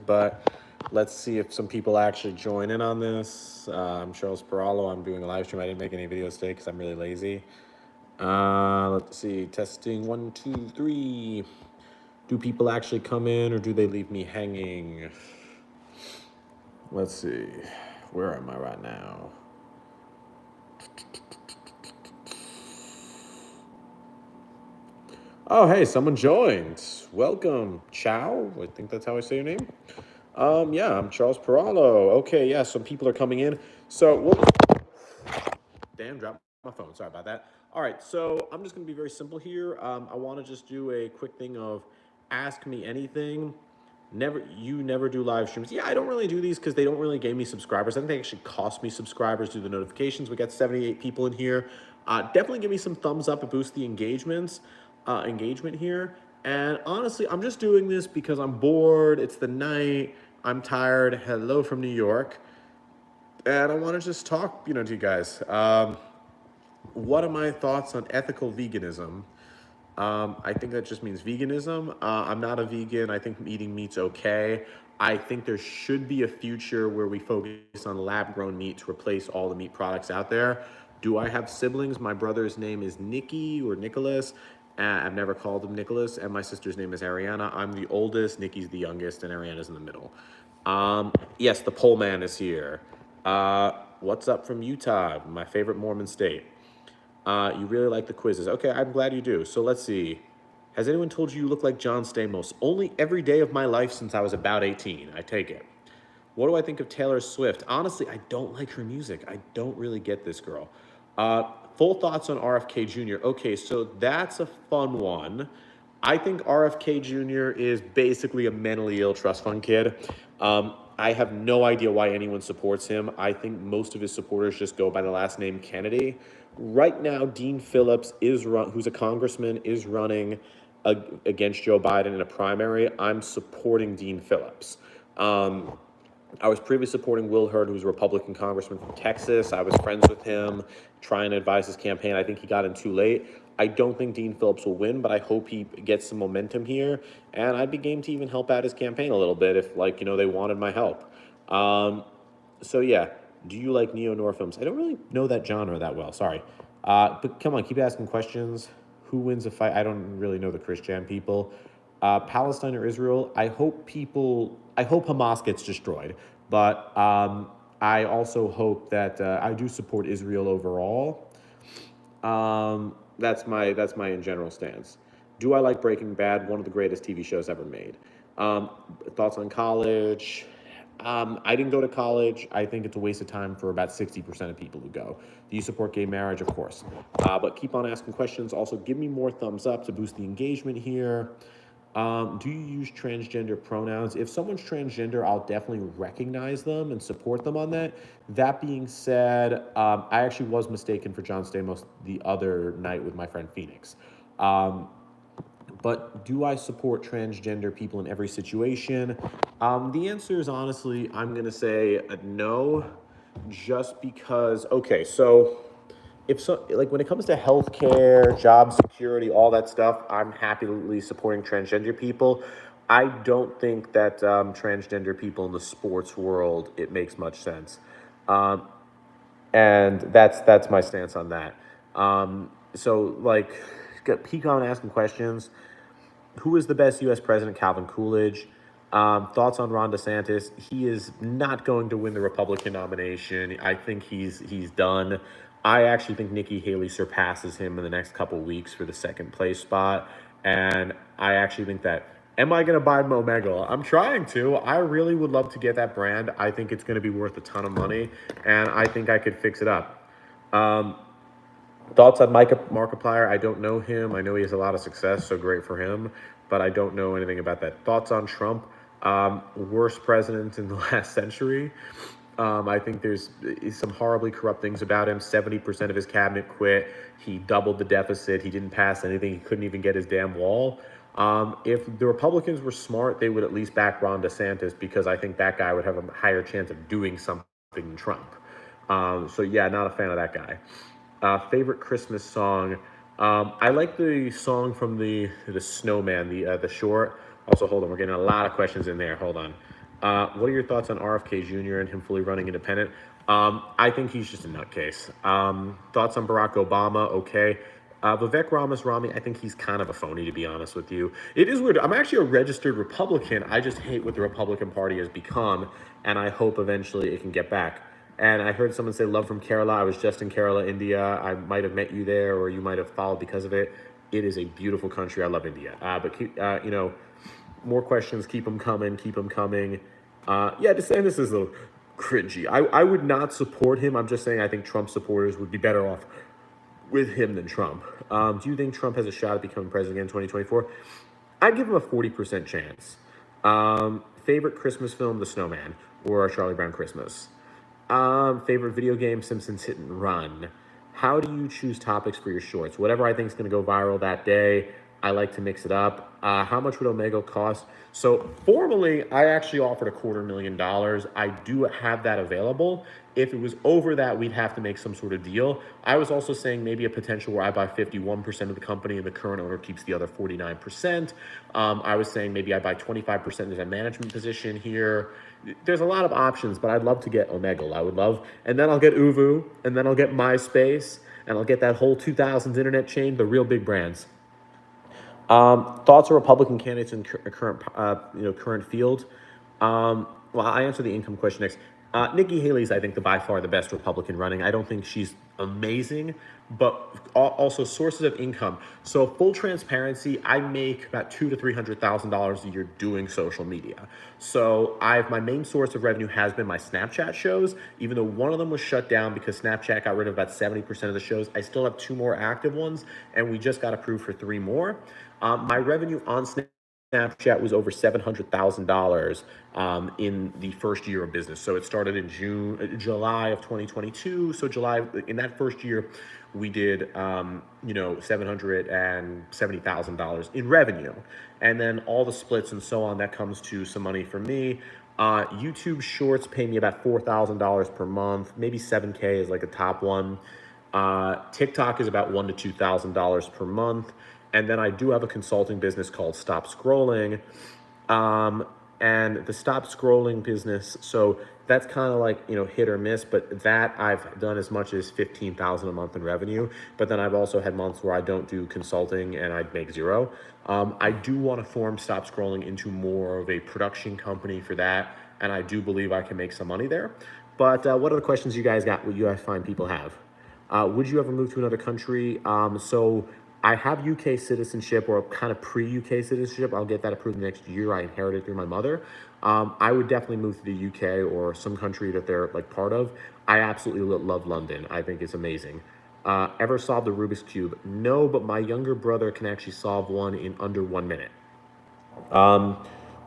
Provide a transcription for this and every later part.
but let's see if some people actually join in on this. I'm Charles Perallo. I'm doing a live stream. I didn't make any videos today because I'm really lazy. Let's see. Testing 1, 2, 3. Do people actually come in or do they leave me hanging? Let's see. Where am I right now? Oh, hey, someone joined. Welcome, Chow. I think that's how I say your name. Yeah, I'm Charles Perallo. Okay, yeah, some people are coming in. So, whoops. Damn, dropped my phone. Sorry about that. All right, so I'm just going to be very simple here. I want to just do a quick thing of ask me anything. You never do live streams. Yeah, I don't really do these because they don't really gain me subscribers. I think they actually cost me subscribers through the notifications. We got 78 people in here. Definitely give me some thumbs up to boost the engagement here. And honestly, I'm just doing this because I'm bored. It's the night. I'm tired. Hello from New York. And I want to just talk, to you guys. What are my thoughts on ethical veganism? I think that just means veganism. I'm not a vegan. I think eating meat's okay. I think there should be a future where we focus on lab-grown meat to replace all the meat products out there. Do I have siblings? My brother's name is Nikki or Nicholas. I've never called him Nicholas, and my sister's name is Ariana. I'm the oldest, Nikki's the youngest, and Ariana's in the middle. Yes, the pole man is here. What's up from Utah, my favorite Mormon state? You really like the quizzes. Okay, I'm glad you do. So let's see. Has anyone told you look like John Stamos? Only every day of my life since I was about 18. I take it. What do I think of Taylor Swift? Honestly, I don't like her music. I don't really get this girl. Full thoughts on RFK Jr. Okay, so that's a fun one. I think RFK Jr. is basically a mentally ill trust fund kid. I have no idea why anyone supports him. I think most of his supporters just go by the last name Kennedy. Right now, Dean Phillips who's a congressman, is running against Joe Biden in a primary. I'm supporting Dean Phillips. I was previously supporting Will Hurd, who's a Republican congressman from Texas. I was friends with him, trying to advise his campaign. I think he got in too late. I don't think Dean Phillips will win, but I hope he gets some momentum here. And I'd be game to even help out his campaign a little bit if, they wanted my help. So, yeah. Do you like neo-noir films? I don't really know that genre that well. Sorry. But come on, keep asking questions. Who wins a fight? I don't really know the Christian people. Palestine or Israel? I hope Hamas gets destroyed. But I also hope that I do support Israel overall. That's my in general stance. Do I like Breaking Bad? One of the greatest TV shows ever made. Thoughts on college? I didn't go to college. I think it's a waste of time for about 60% of people who go. Do you support gay marriage? Of course. But keep on asking questions. Also, give me more thumbs up to boost the engagement here. Do you use transgender pronouns? If someone's transgender, I'll definitely recognize them and support them on that. That being said, I actually was mistaken for John Stamos the other night with my friend Phoenix. But do I support transgender people in every situation? The answer is honestly, I'm going to say no, just because, okay, so when it comes to healthcare, job security, all that stuff, I'm happily supporting transgender people. I don't think that transgender people in the sports world, it makes much sense. And that's my stance on that. Keep on asking questions. Who is the best U.S. president? Calvin Coolidge. Thoughts on Ron DeSantis? He is not going to win the Republican nomination. I think he's done. I actually think Nikki Haley surpasses him in the next couple weeks for the second place spot. And I actually think that, am I going to buy Omegle? I'm trying to. I really would love to get that brand. I think it's going to be worth a ton of money, and I think I could fix it up. Thoughts on Markiplier? I don't know him. I know he has a lot of success, so great for him, but I don't know anything about that. Thoughts on Trump? Worst president in the last century. I think there's some horribly corrupt things about him. 70% of his cabinet quit. He doubled the deficit. He didn't pass anything. He couldn't even get his damn wall. If the Republicans were smart, they would at least back Ron DeSantis, because I think that guy would have a higher chance of doing something than Trump. So yeah, not a fan of that guy. Favorite Christmas song? I like the song from the Snowman, the short. Also, hold on, we're getting a lot of questions in there. Hold on. What are your thoughts on RFK Jr. and him fully running independent? I think he's just a nutcase. Thoughts on Barack Obama? Okay. Vivek Ramaswamy, I think he's kind of a phony, to be honest with you. It is weird. I'm actually a registered Republican. I just hate what the Republican Party has become, and I hope eventually it can get back. And I heard someone say, love from Kerala. I was just in Kerala, India. I might have met you there, or you might have followed because of it. It is a beautiful country. I love India. More questions. Keep them coming. Keep them coming. Yeah, DeSantis is a little cringy. I would not support him. I'm just saying I think Trump supporters would be better off with him than Trump. Do you think Trump has a shot at becoming president in 2024? I'd give him a 40% chance. Favorite Christmas film, The Snowman, or Charlie Brown Christmas? Favorite video game, Simpsons Hit and Run. How do you choose topics for your shorts? Whatever I think is going to go viral that day. I like to mix it up. How much would Omegle cost? So formally, I actually offered $250,000. I do have that available. If it was over that, we'd have to make some sort of deal. I was also saying maybe a potential where I buy 51% of the company and the current owner keeps the other 49%. I was saying maybe I buy 25% as a management position here. There's a lot of options, but I'd love to get Omegle. I would love, and then I'll get Uvu, and then I'll get MySpace, and I'll get that whole 2000s internet chain, the real big brands. Thoughts on Republican candidates in current field. Well, I answer the income question next. Nikki Haley's, I think, by far the best Republican running. I don't think she's amazing, but also sources of income. So full transparency, I make about $200,000 to $300,000 a year doing social media. So my main source of revenue has been my Snapchat shows, even though one of them was shut down because Snapchat got rid of about 70% of the shows. I still have 2 more active ones, and we just got approved for 3 more. My revenue on Snapchat was over $700,000 in the first year of business. So it started in July of 2022. So in that first year, we did $770,000 in revenue, and then all the splits and so on. That comes to some money for me. YouTube Shorts pay me about $4,000 per month, maybe $7K is like a top one. TikTok is about $1,000 to $2,000 per month. And then I do have a consulting business called Stop Scrolling. And the Stop Scrolling business, so that's kind of like, hit or miss, but that I've done as much as $15,000 a month in revenue. But then I've also had months where I don't do consulting and I'd make 0. I do want to form Stop Scrolling into more of a production company for that. And I do believe I can make some money there. But what other questions you guys got, what you guys find people have? Would you ever move to another country? So I have UK citizenship, or kind of pre-UK citizenship. I'll get that approved next year. I inherited through my mother. I would definitely move to the UK or some country that they're like part of. I absolutely love London. I think it's amazing. Ever solved the Rubik's Cube? No, but my younger brother can actually solve one in under 1 minute.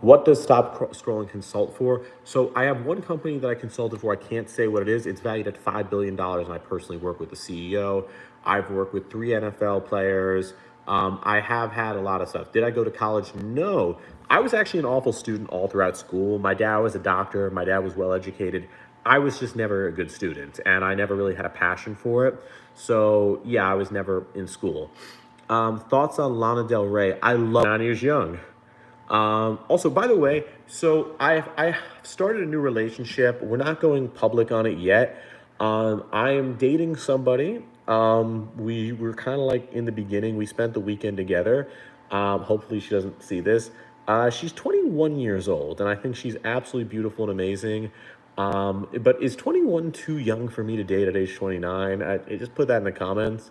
What does Stop Scrolling consult for? So I have one company that I consulted for. I can't say what it is. It's valued at $5 billion, and I personally work with the CEO. I've worked with 3 NFL players. I have had a lot of stuff. Did I go to college? No. I was actually an awful student all throughout school. My dad was a doctor. My dad was well educated. I was just never a good student, and I never really had a passion for it. So yeah, I was never in school. Thoughts on Lana Del Rey? I love 9 years young. Also, by the way, so I started a new relationship. We're not going public on it yet. I am dating somebody. We were kind of like in the beginning. We spent the weekend together. Hopefully she doesn't see this. She's 21 years old, and I think she's absolutely beautiful and amazing. But is 21 too young for me to date at age 29? I just put that in the comments.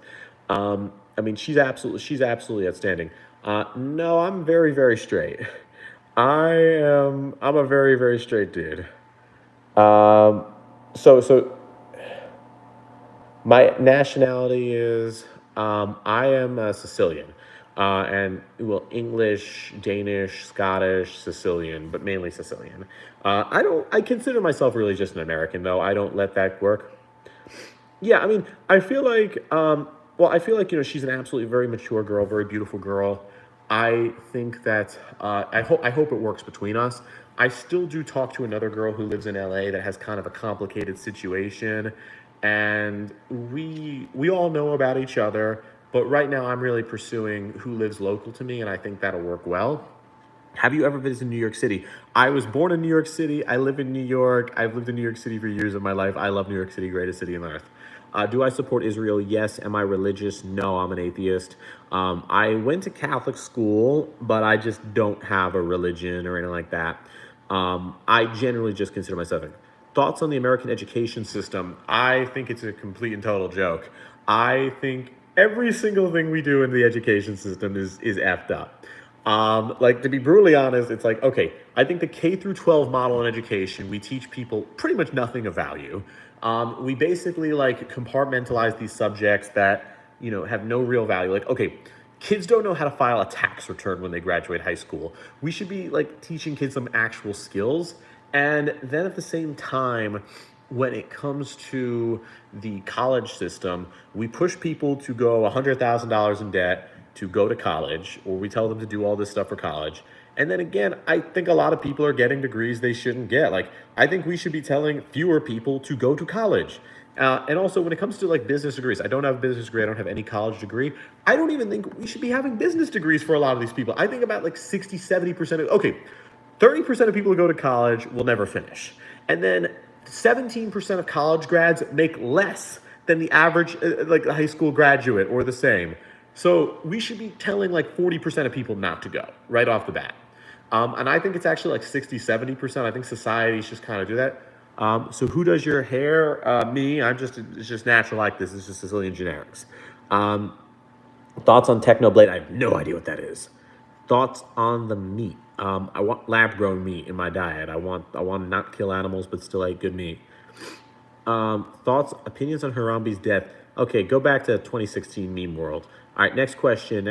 I mean, she's absolutely outstanding. No, I'm very, very straight. I'm a very, very straight dude. So my nationality is, I am Sicilian. And well, English, Danish, Scottish, Sicilian, but mainly Sicilian. I consider myself really just an American, though. I don't let that work. Yeah, I mean, I feel like, she's an absolutely very mature girl, very beautiful girl. I think that, I hope it works between us. I still do talk to another girl who lives in LA that has kind of a complicated situation, and we all know about each other, but right now I'm really pursuing who lives local to me, and I think that'll work well. Have you ever visited New York City? I was born in New York City. I live in New York. I've lived in New York City for years of my life. I love New York City, greatest city on earth. Do I support Israel? Yes. Am I religious? No, I'm an atheist. I went to Catholic school, but I just don't have a religion or anything like that. I generally just consider myself. Thoughts on the American education system? I think it's a complete and total joke. I think every single thing we do in the education system is effed up. Like, to be brutally honest, it's like, okay, I think the K through 12 model in education, we teach people pretty much nothing of value. We basically like compartmentalize these subjects that, have no real value. Like, okay, kids don't know how to file a tax return when they graduate high school. We should be like teaching kids some actual skills. And then at the same time, when it comes to the college system, we push people to go $100,000 in debt to go to college, or we tell them to do all this stuff for college. And then again, I think a lot of people are getting degrees they shouldn't get. Like, I think we should be telling fewer people to go to college. And also, when it comes to like business degrees, I don't have a business degree. I don't have any college degree. I don't even think we should be having business degrees for a lot of these people. I think about like 60, 70% of, okay, 30% of people who go to college will never finish. And then 17% of college grads make less than the average like high school graduate or the same. So we should be telling like 40% of people not to go right off the bat. And I think it's actually like 60, 70%. I think societies just kind of do that. So who does your hair? Me. It's just natural like this. It's just Sicilian generics. Thoughts on Technoblade? I have no idea what that is. Thoughts on the meat? I want lab-grown meat in my diet. I want to not kill animals, but still eat good meat. Thoughts, opinions on Harambe's death? Okay, go back to 2016 meme world. All right, next question.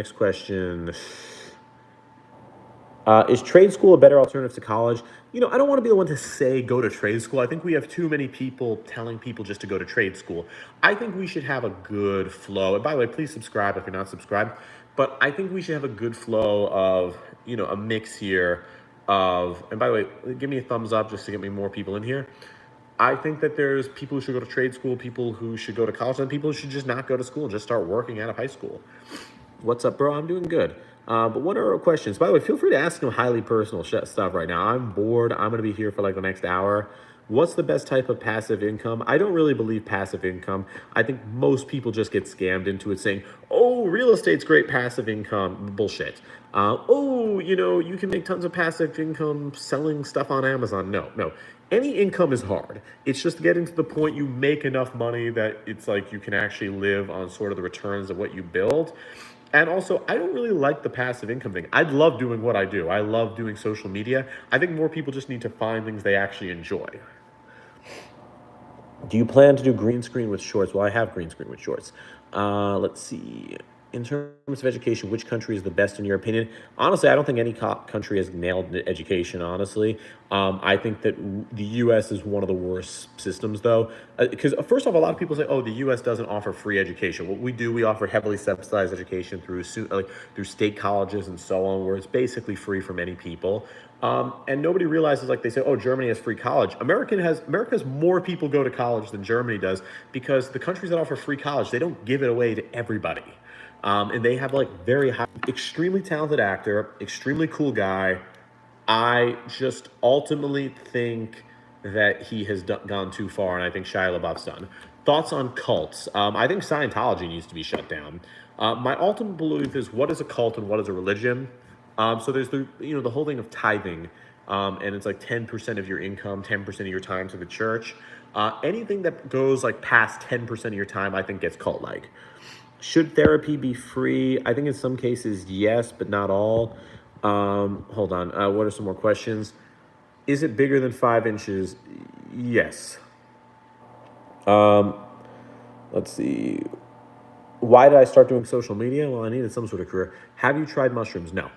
Is trade school a better alternative to college? I don't want to be the one to say go to trade school. I think we have too many people telling people just to go to trade school. I think we should have a good flow. And by the way, please subscribe if you're not subscribed. But I think we should have a good flow of, a mix here of, and by the way, give me a thumbs up just to get me more people in here. I think that there's people who should go to trade school, people who should go to college, and people who should just not go to school and just start working out of high school. What's up, bro? I'm doing good. But what are our questions? By the way, feel free to ask some highly personal stuff right now. I'm bored. I'm going to be here for like the next hour. What's the best type of passive income? I don't really believe passive income. I think most people just get scammed into it saying, oh, real estate's great passive income. Bullshit. You can make tons of passive income selling stuff on Amazon. No. Any income is hard. It's just getting to the point you make enough money that it's like you can actually live on sort of the returns of what you build. And also, I don't really like the passive income thing. I love doing what I do. I love doing social media. I think more people just need to find things they actually enjoy. Do you plan to do green screen with shorts? Well, I have green screen with shorts. Let's see. In terms of education, which country is the best in your opinion? Honestly, I don't think any country has nailed education, honestly. I think that the U.S. is one of the worst systems, though. Because first off, a lot of people say, oh, the U.S. doesn't offer free education. What we do, we offer heavily subsidized education through state colleges and so on, where it's basically free for many people. And nobody realizes, like they say, oh, Germany has free college. America has more people go to college than Germany does, because the countries that offer free college, they don't give it away to everybody. And they have like very high, extremely talented actor, extremely cool guy. I just ultimately think that he has gone too far, and I think Shia LaBeouf's done. Thoughts on cults? I think Scientology needs to be shut down. My ultimate belief is, what is a cult and what is a religion? So there's the whole thing of tithing, and it's like 10% of your income, 10% of your time to the church. Anything that goes like past 10% of your time, I think gets cult-like. Should therapy be free? I think in some cases, yes, but not all. Hold on. What are some more questions? Is it bigger than 5 inches? Yes. Let's see. Why did I start doing social media? Well, I needed some sort of career. Have you tried mushrooms? No.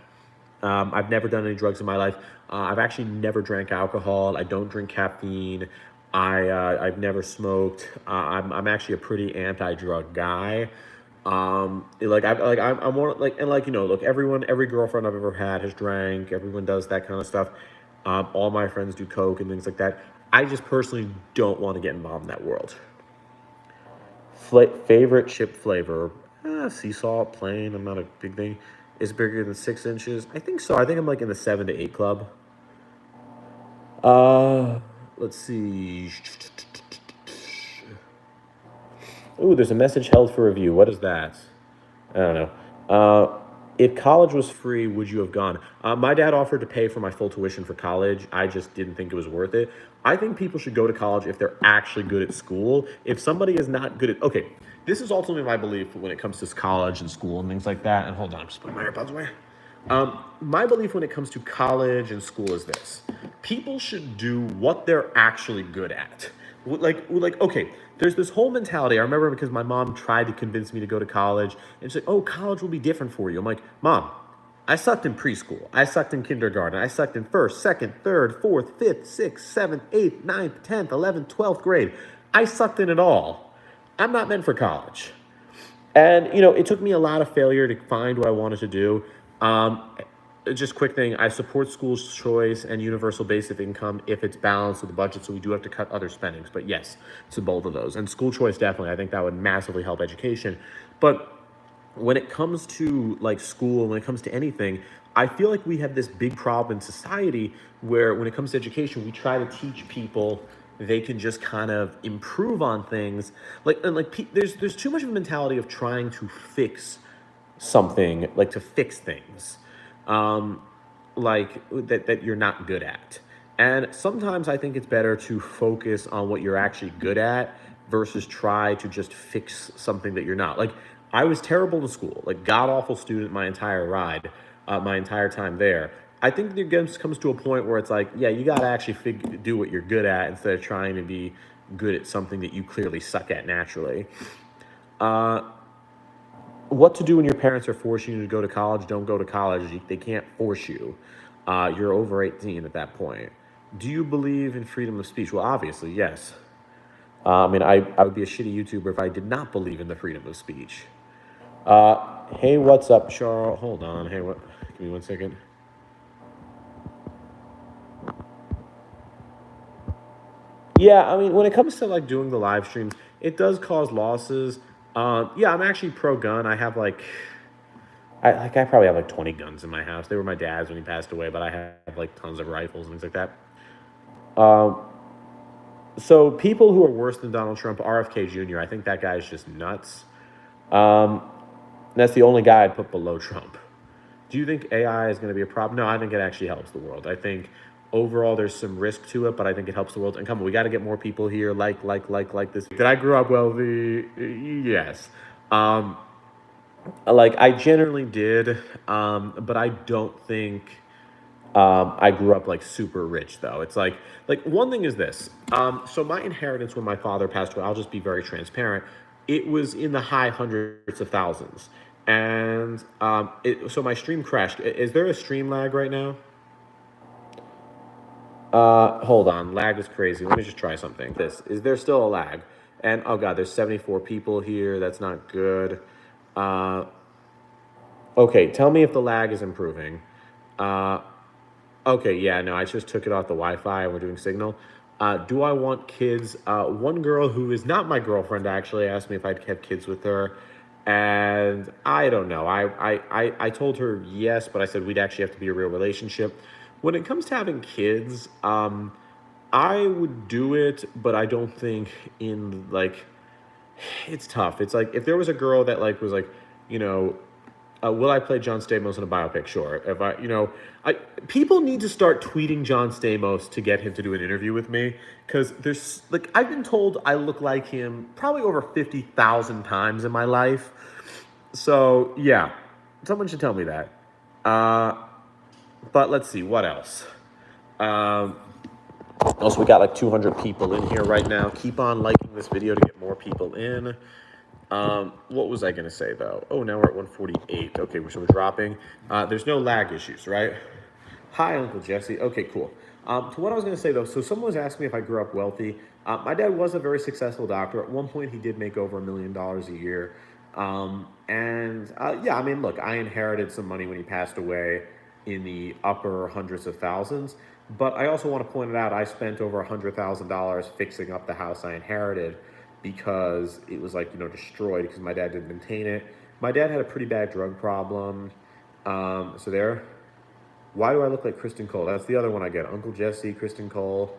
I've never done any drugs in my life. I've actually never drank alcohol. I don't drink caffeine. I've never smoked. I'm actually a pretty anti-drug guy. I'm more like, and like, look, every girlfriend I've ever had has drank. Everyone does that kind of stuff. All my friends do coke and things like that. I just personally don't want to get involved in that world. Favorite chip flavor? Sea salt, plain. I'm not a big thing. is bigger than 6 inches? I think so. I think I'm like in the 7 to 8 club. Uh, let's see. Ooh, there's a message held for review. What is that? I don't know. If college was free, would you have gone? My dad offered to pay for my full tuition for college. I just didn't think it was worth it. I think people should go to college if they're actually good at school. If somebody is not good at, okay, this is ultimately my belief when it comes to college and school and things like that. And hold on, I'm just putting my AirPods away. My belief when it comes to college and school is this: people should do what they're actually good at. Okay, there's this whole mentality. I remember because my mom tried to convince me to go to college, and she's like, "Oh, college will be different for you." I'm like, "Mom, I sucked in preschool. I sucked in kindergarten. I sucked in first, second, third, fourth, fifth, sixth, seventh, eighth, ninth, 10th, 11th, 12th grade. I sucked in it all. I'm not meant for college." And, it took me a lot of failure to find what I wanted to do. Um, just quick thing, I support school choice and universal basic income if it's balanced with the budget, so we do have to cut other spendings. But yes, to both of those. And school choice, definitely, I think that would massively help education. But when it comes to like school, when it comes to anything, I feel like we have this big problem in society where when it comes to education, we try to teach people they can just kind of improve on things. There's too much of a mentality of trying to fix something, like to fix things, um, that you're not good at. And sometimes I think it's better to focus on what you're actually good at versus try to just fix something that you're not. Like, I was terrible in school, like god awful student my entire time there. I think it comes to a point where it's like, yeah, you got to actually do what you're good at instead of trying to be good at something that you clearly suck at naturally. Uh, what to do when your parents are forcing you to go to college? Don't go to college. They can't force you. You're over 18 at that point. Do you believe in freedom of speech? Well, obviously, yes. I would be a shitty YouTuber if I did not believe in the freedom of speech. Hey, what's up, Charles? Hold on. Hey, what? Give me 1 second. Yeah, when it comes to like doing the live streams, it does cause losses. Yeah, I'm actually pro gun. I have I probably have like 20 guns in my house. They were my dad's when he passed away, but I have like tons of rifles and things like that. Um, so people who are worse than Donald Trump, RFK Jr., I think that guy's just nuts. Um, that's the only guy I'd put below Trump. Do you think AI is going to be a problem? No, I think it actually helps the world. I think overall there's some risk to it, but I think it helps the world. And come on, we got to get more people here like this. Did I grow up wealthy? Yes. Um, I generally did, but I don't think I grew up like super rich though. It's like one thing is this. So my inheritance when my father passed away, I'll just be very transparent. It was in the high hundreds of thousands, and so my stream crashed. Is there a stream lag right now? Hold on, lag is crazy. Let me just try something. Is there still a lag? And oh god, there's 74 people here. That's not good. Uh, okay, tell me if the lag is improving. Uh, Okay, yeah, no, I just took it off the Wi-Fi and we're doing Signal. Do I want kids? One girl who is not my girlfriend actually asked me if I'd have kids with her, and I don't know. I told her yes, but I said we'd actually have to be a real relationship. When it comes to having kids, I would do it, but I don't think in like it's tough. It's like if there was a girl that like was like, you know, will I play John Stamos in a biopic? Sure. If I people need to start tweeting John Stamos to get him to do an interview with me because there's like I've been told I look like him probably over 50,000 times in my life. So yeah, someone should tell me that. Uh, but let's see what else. Um, Also, we got like 200 people in here right now. Keep on liking this video to get more people in. What was I going to say, though? Oh, now we're at 148. Okay, so we're dropping. There's no lag issues, right? Hi, Uncle Jesse. Okay, cool. So what I was going to say, though, so someone was asking me if I grew up wealthy. My dad was a very successful doctor. At one point, he did make over $1 million a year. Yeah, look, I inherited some money when he passed away in the upper hundreds of thousands. But I also want to point it out, I spent over $100,000 fixing up the house I inherited because it was destroyed because my dad didn't maintain it. My dad had a pretty bad drug problem. So there. Why do I look like Kristen Cole? That's the other one I get. Uncle Jesse, Kristen Cole.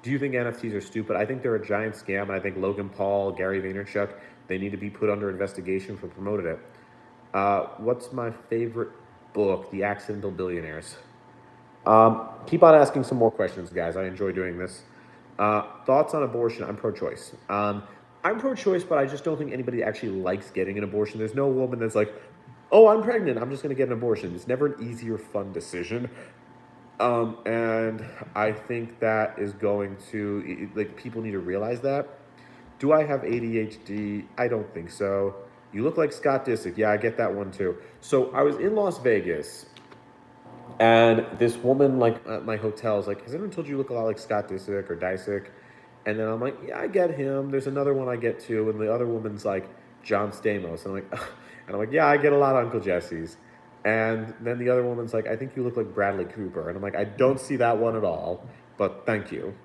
Do you think NFTs are stupid? I think they're a giant scam, and I think Logan Paul, Gary Vaynerchuk, they need to be put under investigation for promoting it. What's my favorite book? The Accidental Billionaires. Keep on asking some more questions, guys. I enjoy doing this. Thoughts on abortion? I'm pro-choice. I'm pro-choice, but I just don't think anybody actually likes getting an abortion. There's no woman that's like, oh, I'm pregnant, I'm just going to get an abortion. It's never an easy or fun decision. And I think that is going to, like, people need to realize that. Do I have ADHD? I don't think so. You look like Scott Disick. Yeah, I get that one too. So I was in Las Vegas, and this woman, like, at my hotel is like, has anyone told you look a lot like Scott Disick or Disick? And then I'm like, yeah, I get him. There's another one I get too. And the other woman's like, John Stamos. And I'm like, and I'm like, yeah, I get a lot of Uncle Jesse's. And then the other woman's like, I think you look like Bradley Cooper. And I'm like, I don't see that one at all, but thank you.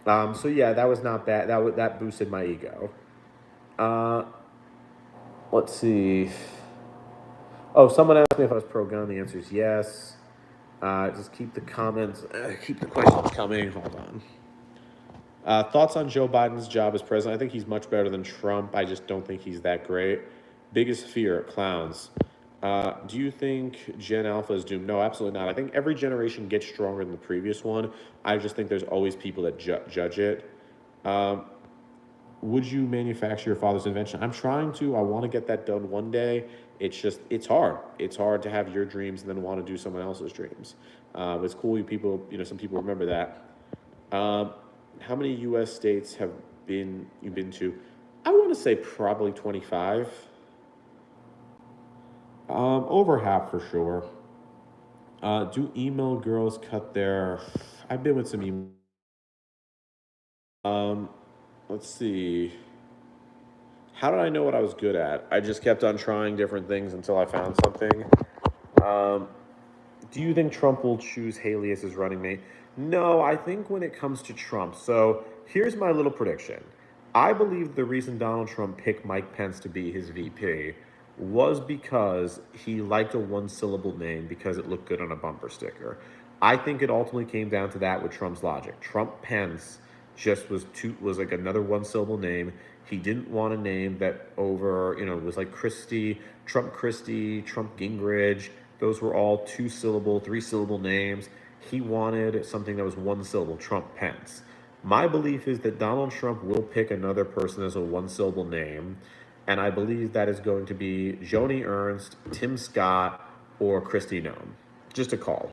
So yeah, that was not bad. That boosted my ego. Uh, let's see. Oh, someone asked me if I was pro-gun. The answer is yes. Just keep the comments, keep the questions coming. Hold on. Thoughts on Joe Biden's job as president? I think he's much better than Trump. I just don't think he's that great. Biggest fear, clowns. Do you think Gen Alpha is doomed? No, absolutely not. I think every generation gets stronger than the previous one. I just think there's always people that judge it. Would you manufacture your father's invention? I'm trying to. I want to get that done one day. It's hard. It's hard to have your dreams and then want to do someone else's dreams. It's cool. Some people remember that. How many U.S. states have you've been to? I want to say probably 25. Over half for sure. Do email girls cut their? I've been with some email. Let's see. How did I know what I was good at? I just kept on trying different things until I found something. Do you think Trump will choose Haley as his running mate? No, I think when it comes to Trump, so here's my little prediction. I believe the reason Donald Trump picked Mike Pence to be his VP was because he liked a one-syllable name because it looked good on a bumper sticker. I think it ultimately came down to that with Trump's logic. Trump Pence just was like another one-syllable name. He didn't want a name that was like Christie, Trump Gingrich. Those were all two-syllable, three-syllable names. He wanted something that was one syllable, Trump Pence. My belief is that Donald Trump will pick another person as a one-syllable name, and I believe that is going to be Joni Ernst, Tim Scott, or Kristi Noem. Just a call.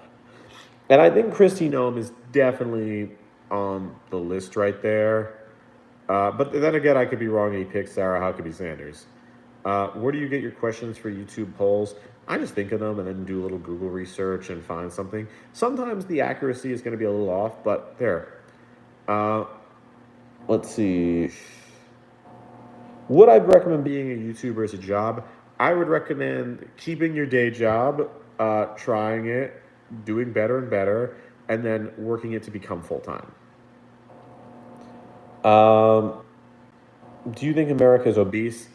And I think Kristi Noem is definitely on the list right there. But then again, I could be wrong and he picked Sarah Huckabee Sanders. Where do you get your questions for YouTube polls? I just think of them and then do a little Google research and find something. Sometimes the accuracy is going to be a little off, but there. Let's see. Would I recommend being a YouTuber as a job? I would recommend keeping your day job, trying it, doing better and better, and then working it to become full-time. Do you think America is obese?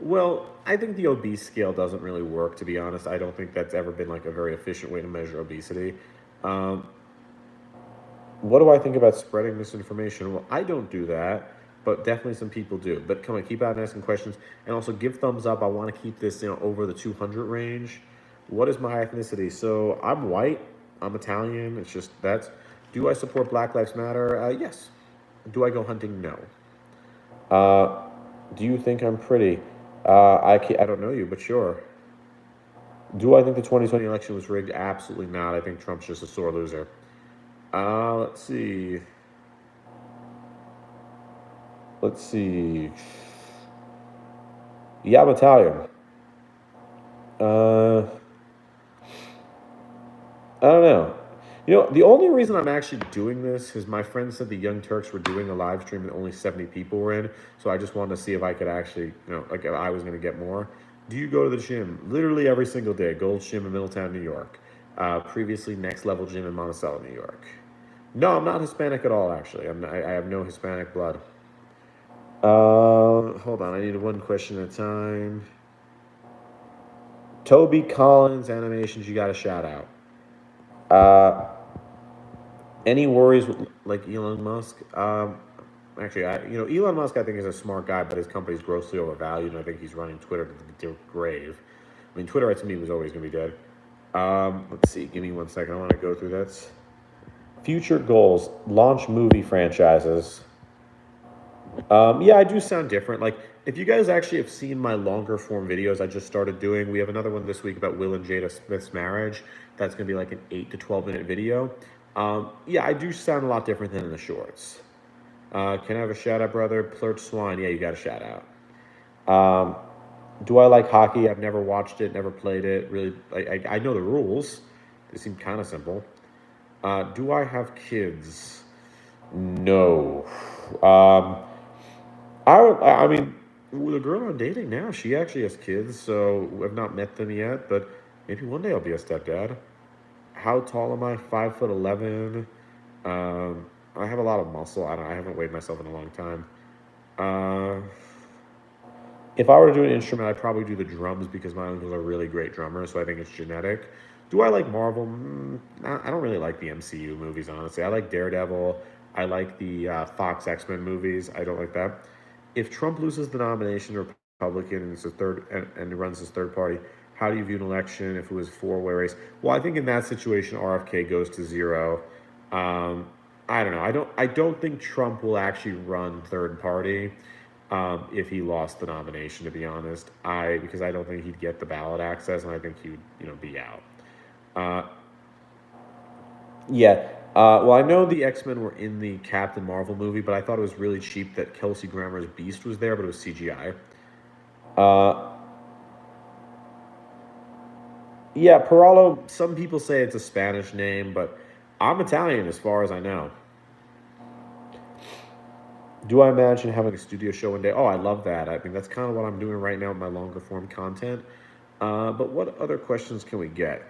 Well, I think the obese scale doesn't really work, to be honest. I don't think that's ever been like a very efficient way to measure obesity. What do I think about spreading misinformation? Well, I don't do that, but definitely some people do. But come on, keep out and asking questions, and also give thumbs up. I want to keep this, over the 200 range. What is my ethnicity? So I'm white. I'm Italian. It's just that's. Do I support Black Lives Matter? Yes. Do I go hunting? No. Do you think I'm pretty? I don't know you, but sure. Do I think the 2020 election was rigged? Absolutely not. I think Trump's just a sore loser. Let's see. Yeah, I'm Italian. I don't know. The only reason I'm actually doing this is my friend said the Young Turks were doing a live stream and only 70 people were in. So I just wanted to see if I could actually, like if I was going to get more. Do you go to the gym? Literally every single day. Gold's Gym in Middletown, New York. Previously Next Level Gym in Monticello, New York. No, I'm not Hispanic at all, actually. I have no Hispanic blood. Hold on. I need one question at a time. Toby Collins Animations, you got a shout out. Any worries with like Elon Musk? Actually, Elon Musk, I think, is a smart guy, but his company's grossly overvalued, and I think he's running Twitter to the grave. I mean, Twitter to me was always going to be dead. Let's see. Give me 1 second. I want to go through this. Future goals: launch movie franchises. Yeah, I do sound different. Like, if you guys actually have seen my longer form videos I just started doing, we have another one this week about Will and Jada Smith's marriage. That's going to be like an 8 to 12 minute video. Yeah, I do sound a lot different than in the shorts. Can I have a shout out, brother? Plurt Swine. Yeah, you got a shout out. Do I like hockey? I've never watched it, never played it. Really, I know the rules. They seem kind of simple. Do I have kids? No. I mean, the girl I'm dating now, she actually has kids, so I've not met them yet, but maybe one day I'll be a stepdad. How tall am I? 5'11". I have a lot of muscle. I haven't weighed myself in a long time. If I were to do an instrument, I'd probably do the drums because my uncle's a really great drummer, so I think it's genetic. Do I like Marvel? I don't really like the MCU movies, honestly. I like Daredevil. I like the Fox X-Men movies. I don't like that. If Trump loses the nomination, Republican, and it's a third and runs his third party, how do you view an election if it was four-way race? Well, I think in that situation, RFK goes to 0. I don't know. I don't think Trump will actually run third party if he lost the nomination. To be honest, because I don't think he'd get the ballot access, and I think he would be out. Yeah. Well, I know the X-Men were in the Captain Marvel movie, but I thought it was really cheap that Kelsey Grammer's Beast was there, but it was CGI. Yeah, Perallo, some people say it's a Spanish name, but I'm Italian as far as I know. Do I imagine having a studio show one day? Oh, I love that. I mean, that's kind of what I'm doing right now with my longer form content. But what other questions can we get?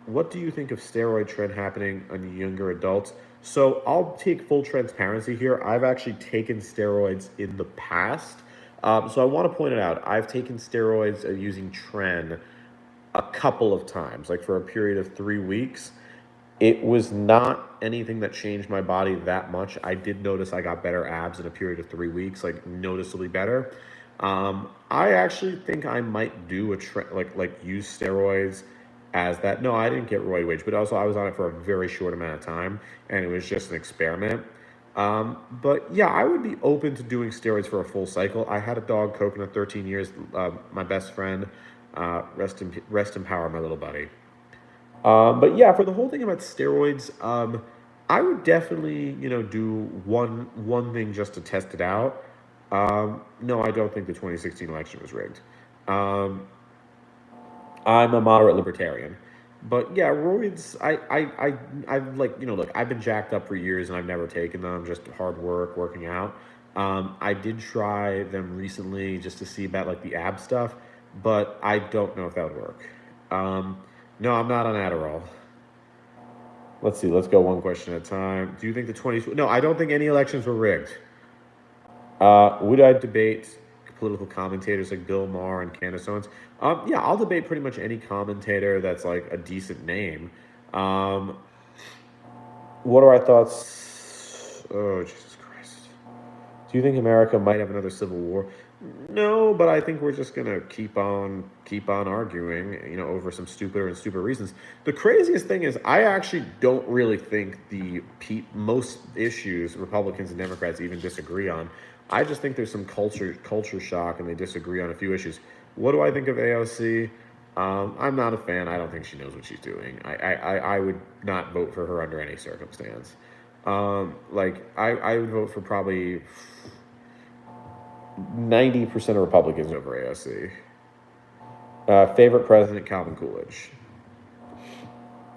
What do you think of steroid trend happening on younger adults? So I'll take full transparency here. I've actually taken steroids in the past. So I want to point it out. I've taken steroids using Tren a couple of times, like for a period of 3 weeks. It was not anything that changed my body that much. I did notice I got better abs in a period of 3 weeks, like noticeably better. I actually think I might do like use steroids as that. No, I didn't get roid rage, but also I was on it for a very short amount of time, and it was just an experiment. But yeah, I would be open to doing steroids for a full cycle. I had a dog, Coconut, 13 years. My best friend. Rest in power, my little buddy. But yeah, for the whole thing about steroids, I would definitely, do one thing just to test it out. No, I don't think the 2016 election was rigged. I'm a moderate libertarian. But yeah, roids, I've like, look, I've been jacked up for years and I've never taken them, just hard work, working out. I did try them recently just to see about like the ab stuff, but I don't know if that would work. No, I'm not on Adderall. Let's see. Let's go one question at a time. Do you think the 20s? No, I don't think any elections were rigged. Would I debate political commentators like Bill Maher and Candace Owens? Yeah, I'll debate pretty much any commentator that's like a decent name. What are our thoughts? Oh, Jesus Christ. Do you think America might have another civil war? No, but I think we're just gonna keep on arguing, over some stupider and stupider reasons. The craziest thing is, I actually don't really think most issues Republicans and Democrats even disagree on. I just think there's some culture shock, and they disagree on a few issues. What do I think of AOC? I'm not a fan. I don't think she knows what she's doing. I would not vote for her under any circumstance. I would vote for probably 90% of Republicans over AOC. Favorite president, Calvin Coolidge.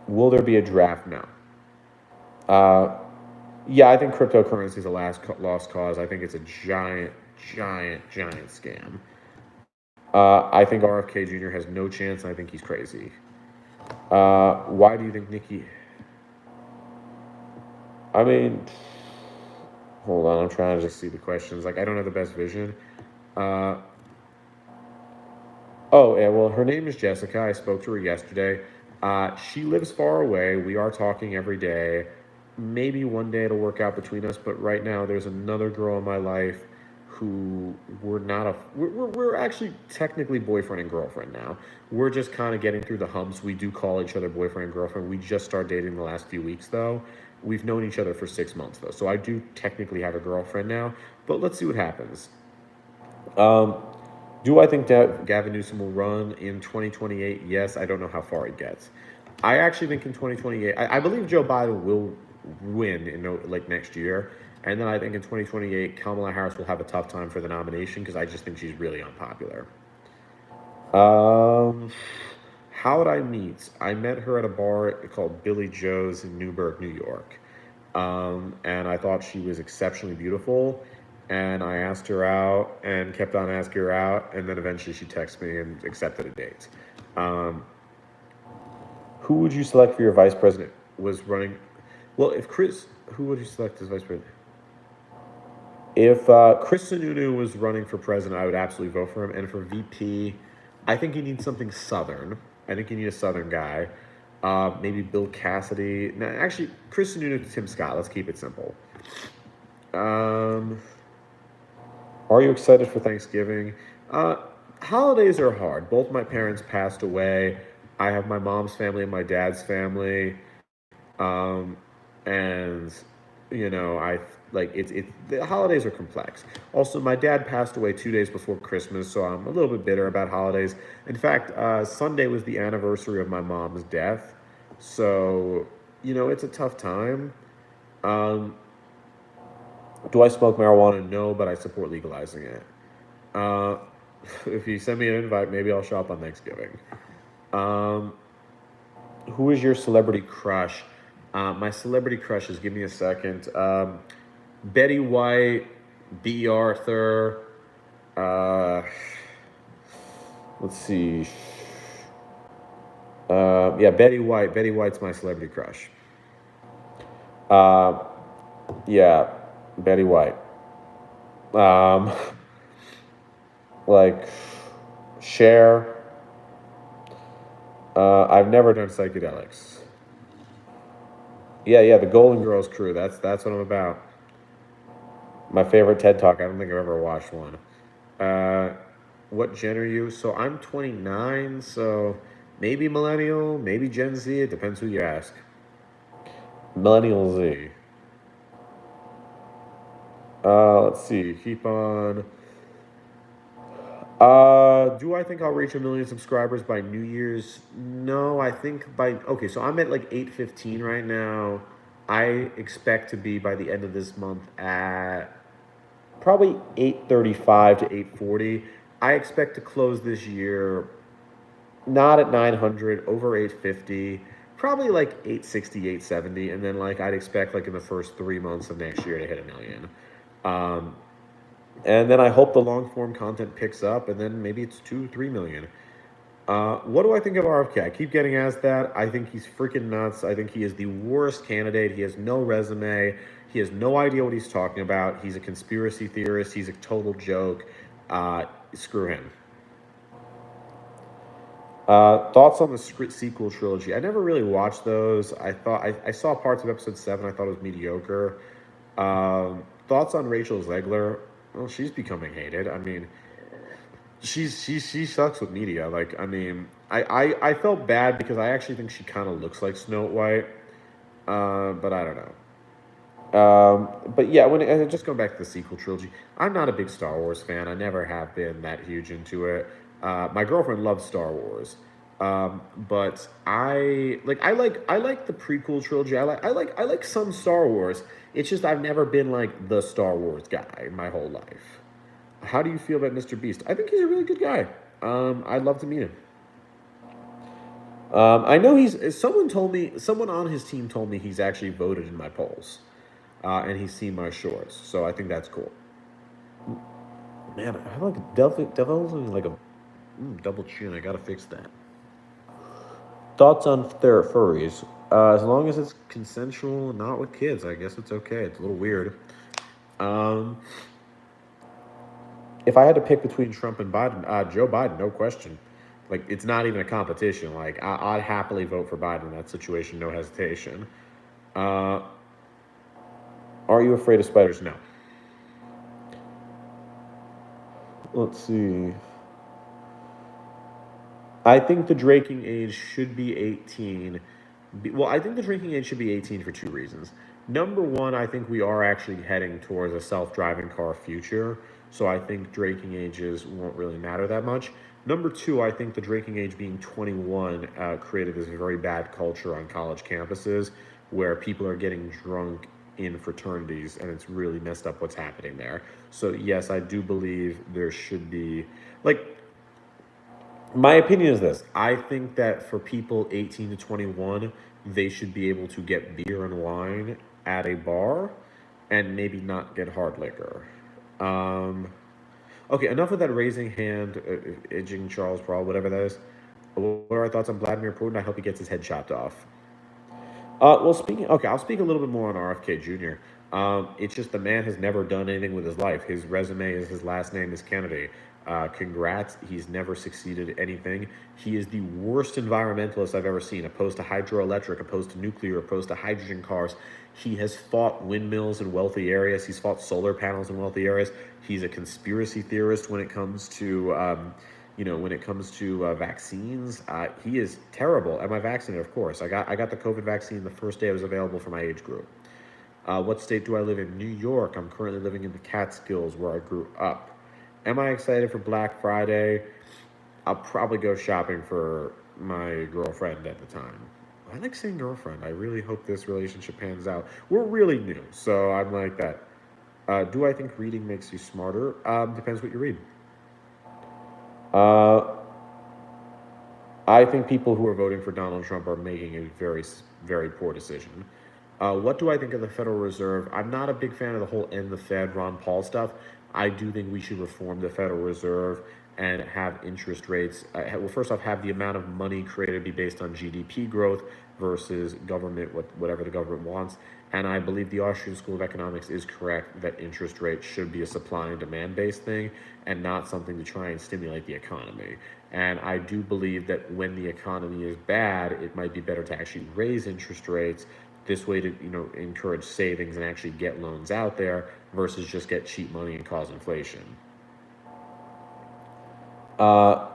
Will there be a draft? No. Yeah, I think cryptocurrency is a lost cause. I think it's a giant scam. I think RFK Jr. has no chance, and I think he's crazy. Why do you think Nikki... I mean... Hold on, I'm trying to just see the questions. Like, I don't have the best vision. Oh, Oh, yeah, well, her name is Jessica. I spoke to her yesterday. She lives far away. We are talking every day. Maybe one day it'll work out between us, but right now there's another girl in my life who we're not a we're actually technically boyfriend and girlfriend now. We're just kind of getting through the humps. We do call each other boyfriend and girlfriend. We just started dating the last few weeks though. We've known each other for 6 months though, so I do technically have a girlfriend now. But let's see what happens. Um, do I think that Gavin Newsom will run in 2028? Yes, I don't know how far it gets. I actually think in 2028, I believe Joe Biden will win in like next year. And then I think in 2028, Kamala Harris will have a tough time for the nomination because I just think she's really unpopular. Um, how would I meet? I met her at a bar called Billy Joe's in Newburgh, New York. And I thought she was exceptionally beautiful. And I asked her out and kept on asking her out. And then eventually she texted me and accepted a date. Um, who would you select for your vice president? Was running. Well, if Chris, who would you select as vice president? If Chris Sununu was running for president, I would absolutely vote for him. And for VP, I think you need something Southern. I think you need a Southern guy. Maybe Bill Cassidy. No, actually, Chris Sununu, Tim Scott. Let's keep it simple. Um, are you excited for Thanksgiving? Uh, holidays are hard. Both my parents passed away. I have my mom's family and my dad's family. Um, and I like the holidays are complex. Also, my dad passed away 2 days before Christmas, so I'm a little bit bitter about holidays. In fact, Sunday was the anniversary of my mom's death, so it's a tough time. Um, do I smoke marijuana? No, but I support legalizing it. Uh, if you send me an invite, maybe I'll show up on Thanksgiving. Um, who is your celebrity crush? My celebrity crushes. Give me a second. Betty White, B. Arthur. Uh, let's see. Yeah, Betty White. Betty White's my celebrity crush. Uh, yeah, Betty White. Um, like Cher. I've never done psychedelics. Yeah, the Golden Girls crew. That's what I'm about. My favorite TED Talk. I don't think I've ever watched one. Uh, what gen are you? So I'm 29, so maybe millennial, maybe Gen Z. It depends who you ask. Millennial Z. Let's see. Keep on. Do I think I'll reach 1 million subscribers by New Year's? No, I think by okay. So I'm at like 815 right now. I expect to be by the end of this month at probably 835 to 840. I expect to close this year not at 900, over 850, probably like 860, 870, and then like I'd expect like in the first 3 months of next year to hit 1 million. Um, and then I hope the long form content picks up, and then maybe it's 2, 3 million. What do I think of RFK? I keep getting asked that. I think he's freaking nuts. I think he is the worst candidate. He has no resume. He has no idea what he's talking about. He's a conspiracy theorist. He's a total joke. Screw him. Thoughts on the sequel trilogy? I never really watched those. I saw parts of episode 7. I thought it was mediocre. Thoughts on Rachel Zegler? Well, she's becoming hated. I mean, she sucks with media. Like, I mean, I felt bad because I actually think she kind of looks like Snow White. But I don't know. But yeah, just going back to the sequel trilogy, I'm not a big Star Wars fan. I never have been that huge into it. My girlfriend loves Star Wars, but I like the prequel trilogy. I like some Star Wars. It's just I've never been like the Star Wars guy my whole life. How do you feel about MrBeast? I think he's a really good guy. I'd love to meet him. I know someone on his team told me he's actually voted in my polls, and he's seen my shorts. So I think that's cool. Man, I have like developing like a double chin. I gotta fix that. Thoughts on furries? As long as it's consensual and not with kids, I guess it's okay. It's a little weird. Um, if I had to pick between Trump and Biden, Joe Biden, no question. Like, it's not even a competition. Like, I'd happily vote for Biden in that situation, no hesitation. Uh, are you afraid of spiders? No. Let's see. I think the drinking age should be 18. Well, I think the drinking age should be 18 for two reasons. Number one, I think we are actually heading towards a self-driving car future, so I think drinking ages won't really matter that much. Number two, I think the drinking age being 21 created this very bad culture on college campuses where people are getting drunk in fraternities, and it's really messed up what's happening there. So yes, I do believe there should be, like, my opinion is this. I think that for people 18 to 21, they should be able to get beer and wine at a bar and maybe not get hard liquor. Um, okay, enough of that raising hand, edging Charles Paul, whatever that is. What are our thoughts on Vladimir Putin? I hope he gets his head chopped off. Well, okay, I'll speak a little bit more on RFK Jr. It's just the man has never done anything with his life. His resume is his last name is Kennedy. Congrats, he's never succeeded at anything. He is the worst environmentalist I've ever seen, opposed to hydroelectric, opposed to nuclear, opposed to hydrogen cars. He has fought windmills in wealthy areas. He's fought solar panels in wealthy areas. He's a conspiracy theorist when it comes to vaccines. He is terrible. Am I vaccinated? Of course. I got the COVID vaccine the first day it was available for my age group. What state do I live in? New York. I'm currently living in the Catskills where I grew up. Am I excited for Black Friday? I'll probably go shopping for my girlfriend at the time. I like saying girlfriend. I really hope this relationship pans out. We're really new, so I'm like that. Do I think reading makes you smarter? Depends what you read. Uh, I think people who are voting for Donald Trump are making a very, very poor decision. What do I think of the Federal Reserve? I'm not a big fan of the whole end the Fed, Ron Paul stuff. I do think we should reform the Federal Reserve and have interest rates. Well, first off, have the amount of money created be based on GDP growth versus government, whatever the government wants. And I believe the Austrian School of Economics is correct that interest rates should be a supply and demand based thing and not something to try and stimulate the economy. And I do believe that when the economy is bad, it might be better to actually raise interest rates this way to encourage savings and actually get loans out there versus just get cheap money and cause inflation. Uh,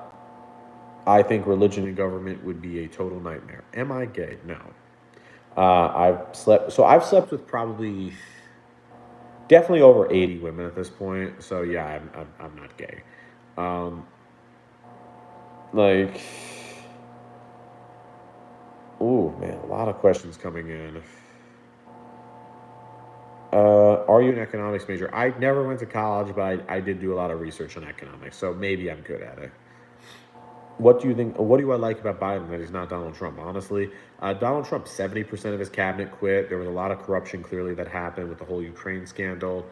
I think religion and government would be a total nightmare. Am I gay? No. I've slept with probably definitely over 80 women at this point. So yeah, I'm not gay. Um, like, ooh man, a lot of questions coming in. Are you an economics major? I never went to college, but I did do a lot of research on economics, so maybe I'm good at it. What do you think? What do I like about Biden that he's not Donald Trump? Honestly, Donald Trump, 70% of his cabinet quit. There was a lot of corruption clearly that happened with the whole Ukraine scandal.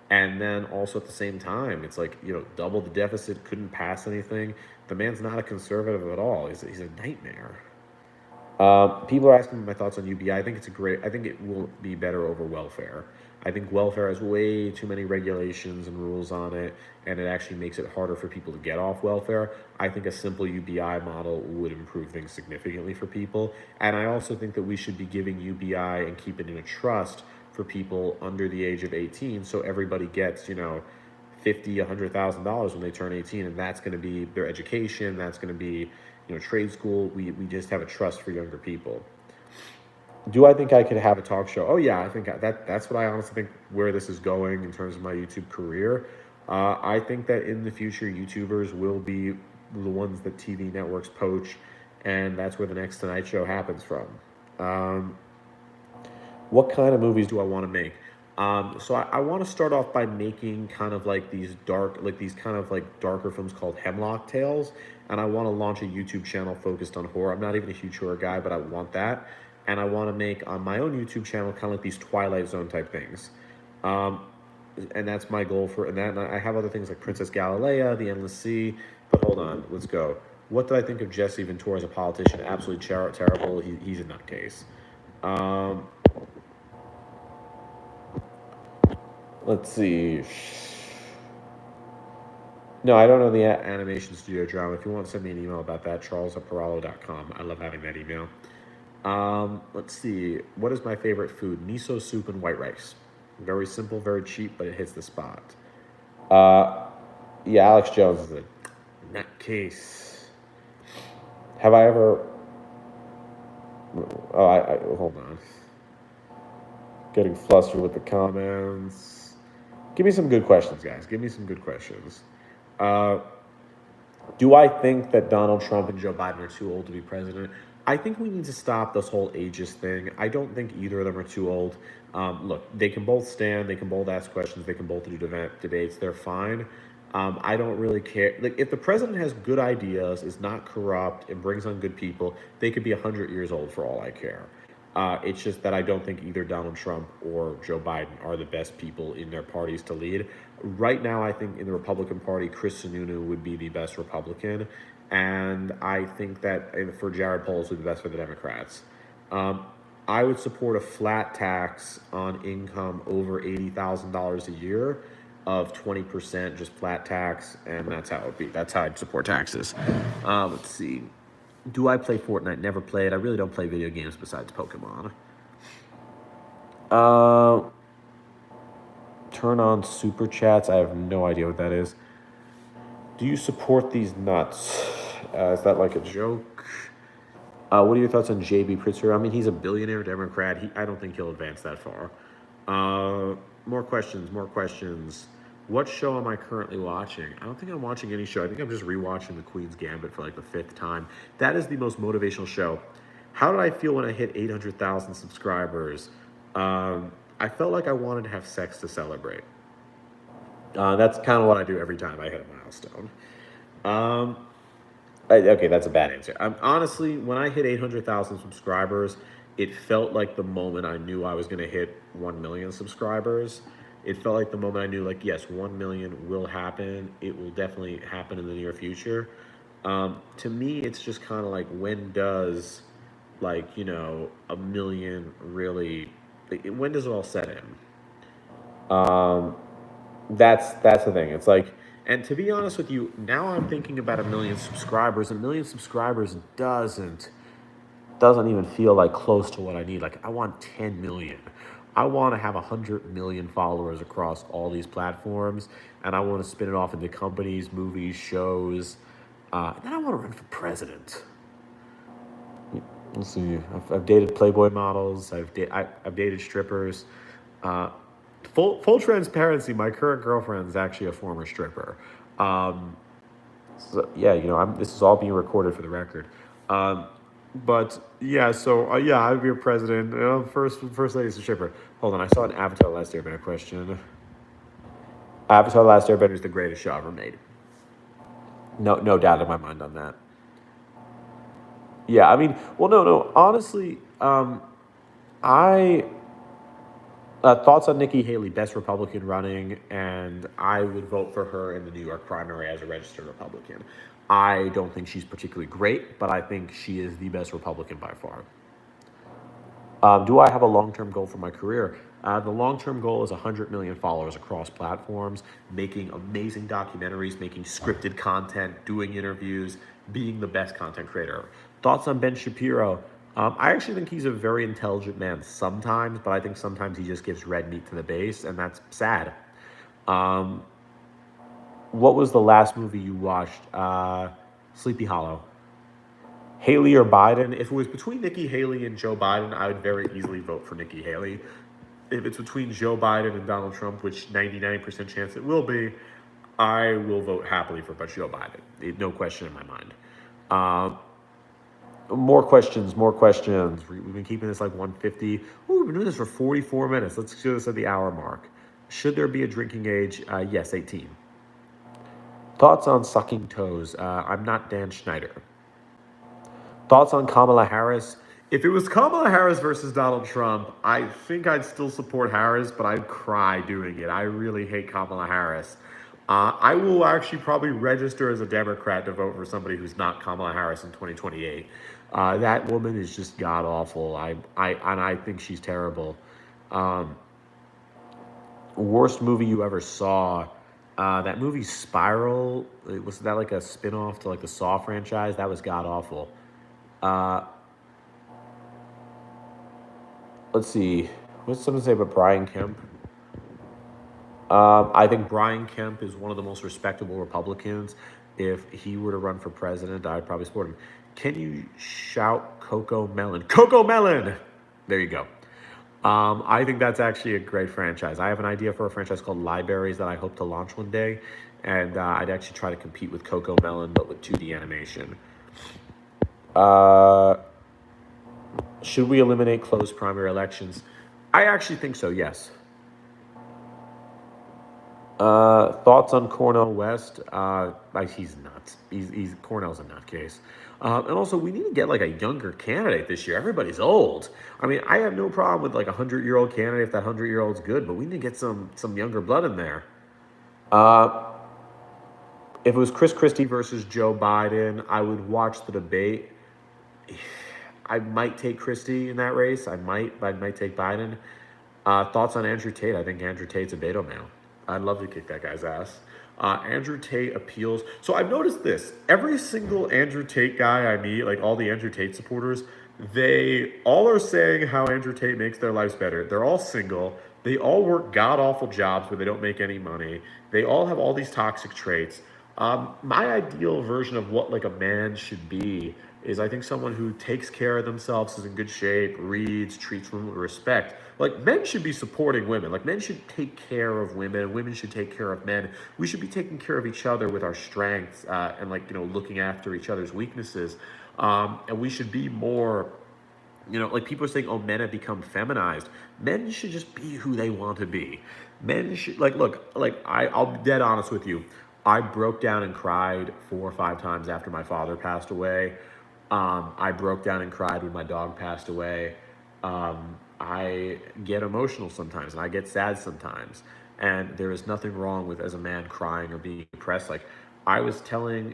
And then also at the same time, it's like, double the deficit, couldn't pass anything. The man's not a conservative at all. He's a nightmare. People are asking me my thoughts on UBI. I think it will be better over welfare. I think welfare has way too many regulations and rules on it, and it actually makes it harder for people to get off welfare. I think a simple UBI model would improve things significantly for people. And I also think that we should be giving UBI and keep it in a trust for people under the age of 18 so everybody gets, 50, $100,000 when they turn 18, and that's going to be their education. That's going to be, trade school. We just have a trust for younger people. Do I think I could have a talk show? Oh yeah, I think that's what I honestly think where this is going in terms of my YouTube career. I think that in the future, YouTubers will be the ones that TV networks poach, and that's where the next Tonight Show happens from. Um, what kind of movies do I want to make? So I want to start off by making kind of like these kind of like darker films called Hemlock Tales, and I want to launch a YouTube channel focused on horror. I'm not even a huge horror guy, but I want that, and I want to make on my own YouTube channel kind of like these Twilight Zone type things, um, and that's my goal for and that. And I have other things like Princess Galilea, The Endless Sea, but hold on, let's go. What did I think of Jesse Ventura as a politician? Absolutely terrible. He's a nutcase. Um, let's see. No, I don't know the animation studio drama. If you want to send me an email about that, charles@paralo.com. I love having that email. Let's see. What is my favorite food? Miso soup and white rice. Very simple, very cheap, but it hits the spot. Uh, yeah, Alex Jones is it. In that case, have I ever? Oh, hold on. Getting flustered with the comments. Give me some good questions, guys. Give me some good questions. Uh, Do I think that Donald Trump and Joe Biden are too old to be president? I think we need to stop this whole ageist thing. I don't think either of them are too old. Look, they can both stand, they can both ask questions, they can both do debates. They're fine. I don't really care. Like, if the president has good ideas, is not corrupt, and brings on good people, they could be 100 years old for all I care. It's just that I don't think either Donald Trump or Joe Biden are the best people in their parties to lead. Right now, I think in the Republican Party, Chris Sununu would be the best Republican. And I think that for Jared Polis would be best for the Democrats. Um, I would support a flat tax on income over $80,000 a year of 20%, just flat tax, and that's how it would be. That's how I'd support taxes. Let's see. Do I play Fortnite? Never played. I really don't play video games besides Pokemon. Uh, Turn on super chats. I have no idea what that is. Do you support these nuts? Is that like a joke? What are your thoughts on JB Pritzker? I mean, he's a billionaire Democrat. I don't think he'll advance that far. More questions, more questions. What show am I currently watching? I don't think I'm watching any show. I think I'm just rewatching The Queen's Gambit for like the 5th time. That is the most motivational show. How did I feel when I hit 800,000 subscribers? I felt like I wanted to have sex to celebrate. That's kind of what I do every time I hit a milestone. Um, okay, that's a bad answer. Honestly, when I hit 800,000 subscribers, it felt like the moment I knew I was going to hit 1 million subscribers. It felt like the moment I knew, like, yes, 1 million will happen. It will definitely happen in the near future. To me, it's just kind of like, when does, like, a million really, when does it all set in? Um, that's the thing. It's like, and to be honest with you, now I'm thinking about a million subscribers. A million subscribers doesn't even feel like close to what I need. Like, I want 10 million. I want to have 100 million followers across all these platforms, and I want to spin it off into companies, movies, shows. And then I want to run for president. Let's see. I've dated Playboy models. I've dated strippers. Uh, full transparency. My current girlfriend is actually a former stripper. Um, so yeah, this is all being recorded for the record. Um, but yeah, so yeah, I'd be a president. First lady's a stripper. Hold on, I saw an Avatar: The Last Airbender question. Avatar: The Last Airbender is the greatest show ever made. No doubt in my mind on that. Yeah, I mean, well, no. Honestly, I thoughts on Nikki Haley, best Republican running, and I would vote for her in the New York primary as a registered Republican. I don't think she's particularly great, but I think she is the best Republican by far. Do I have a long-term goal for my career? The long-term goal is 100 million followers across platforms, making amazing documentaries, making scripted content, doing interviews, being the best content creator. Thoughts on Ben Shapiro? I actually think he's a very intelligent man sometimes, but I think sometimes he just gives red meat to the base, and that's sad. Um, what was the last movie you watched? Sleepy Hollow. Haley or Biden? If it was between Nikki Haley and Joe Biden, I would very easily vote for Nikki Haley. If it's between Joe Biden and Donald Trump, which 99% chance it will be, I will vote happily for Joe Biden. No question in my mind. More questions, more questions. We've been keeping this like 150. Ooh, we've been doing this for 44 minutes. Let's do this at the hour mark. Should there be a drinking age? Yes, 18. Thoughts on sucking toes? I'm not Dan Schneider. Thoughts on Kamala Harris? If it was Kamala Harris versus Donald Trump, I think I'd still support Harris, but I'd cry doing it. I really hate Kamala Harris. I will actually probably register as a Democrat to vote for somebody who's not Kamala Harris in 2028. That woman is just god awful. I think she's terrible. Worst movie you ever saw? That movie Spiral, was that like a spin-off to like the Saw franchise? That was god awful. Uh, let's see. What's someone say about Brian Kemp? I think Brian Kemp is one of the most respectable Republicans. If he were to run for president, I'd probably support him. Can you shout Coco Melon? Coco Melon! There you go. I think that's actually a great franchise. I have an idea for a franchise called Libraries that I hope to launch one day. And I'd actually try to compete with Coco Melon, but with 2D animation. Uh, should we eliminate closed primary elections? I actually think so, yes. Thoughts on Cornell West? Like he's nuts. He's Cornell's a nutcase. And also, we need to get like a younger candidate this year. Everybody's old. I mean, I have no problem with like 100-year-old candidate if that 100-year-old's good, but we need to get some younger blood in there. Uh, if it was Chris Christie versus Joe Biden, I would watch the debate. I might take Christie in that race. I might take Biden. Thoughts on Andrew Tate? I think Andrew Tate's a beta male. I'd love to kick that guy's ass. Andrew Tate appeals. So I've noticed this. Every single Andrew Tate guy I meet, like all the Andrew Tate supporters, they all are saying how Andrew Tate makes their lives better. They're all single. They all work god awful jobs where they don't make any money. They all have all these toxic traits. My ideal version of what like a man should be is I think someone who takes care of themselves, is in good shape, reads, treats women with respect. Like men should be supporting women. Like men should take care of women. Women should take care of men. We should be taking care of each other with our strengths and like looking after each other's weaknesses. And we should be more. Like people are saying, oh, men have become feminized. Men should just be who they want to be. Men should look, I'll be dead honest with you. I broke down and cried 4 or 5 times after my father passed away. I broke down and cried when my dog passed away. I get emotional sometimes and I get sad sometimes. And there is nothing wrong with, as a man, crying or being depressed. Like, I was telling,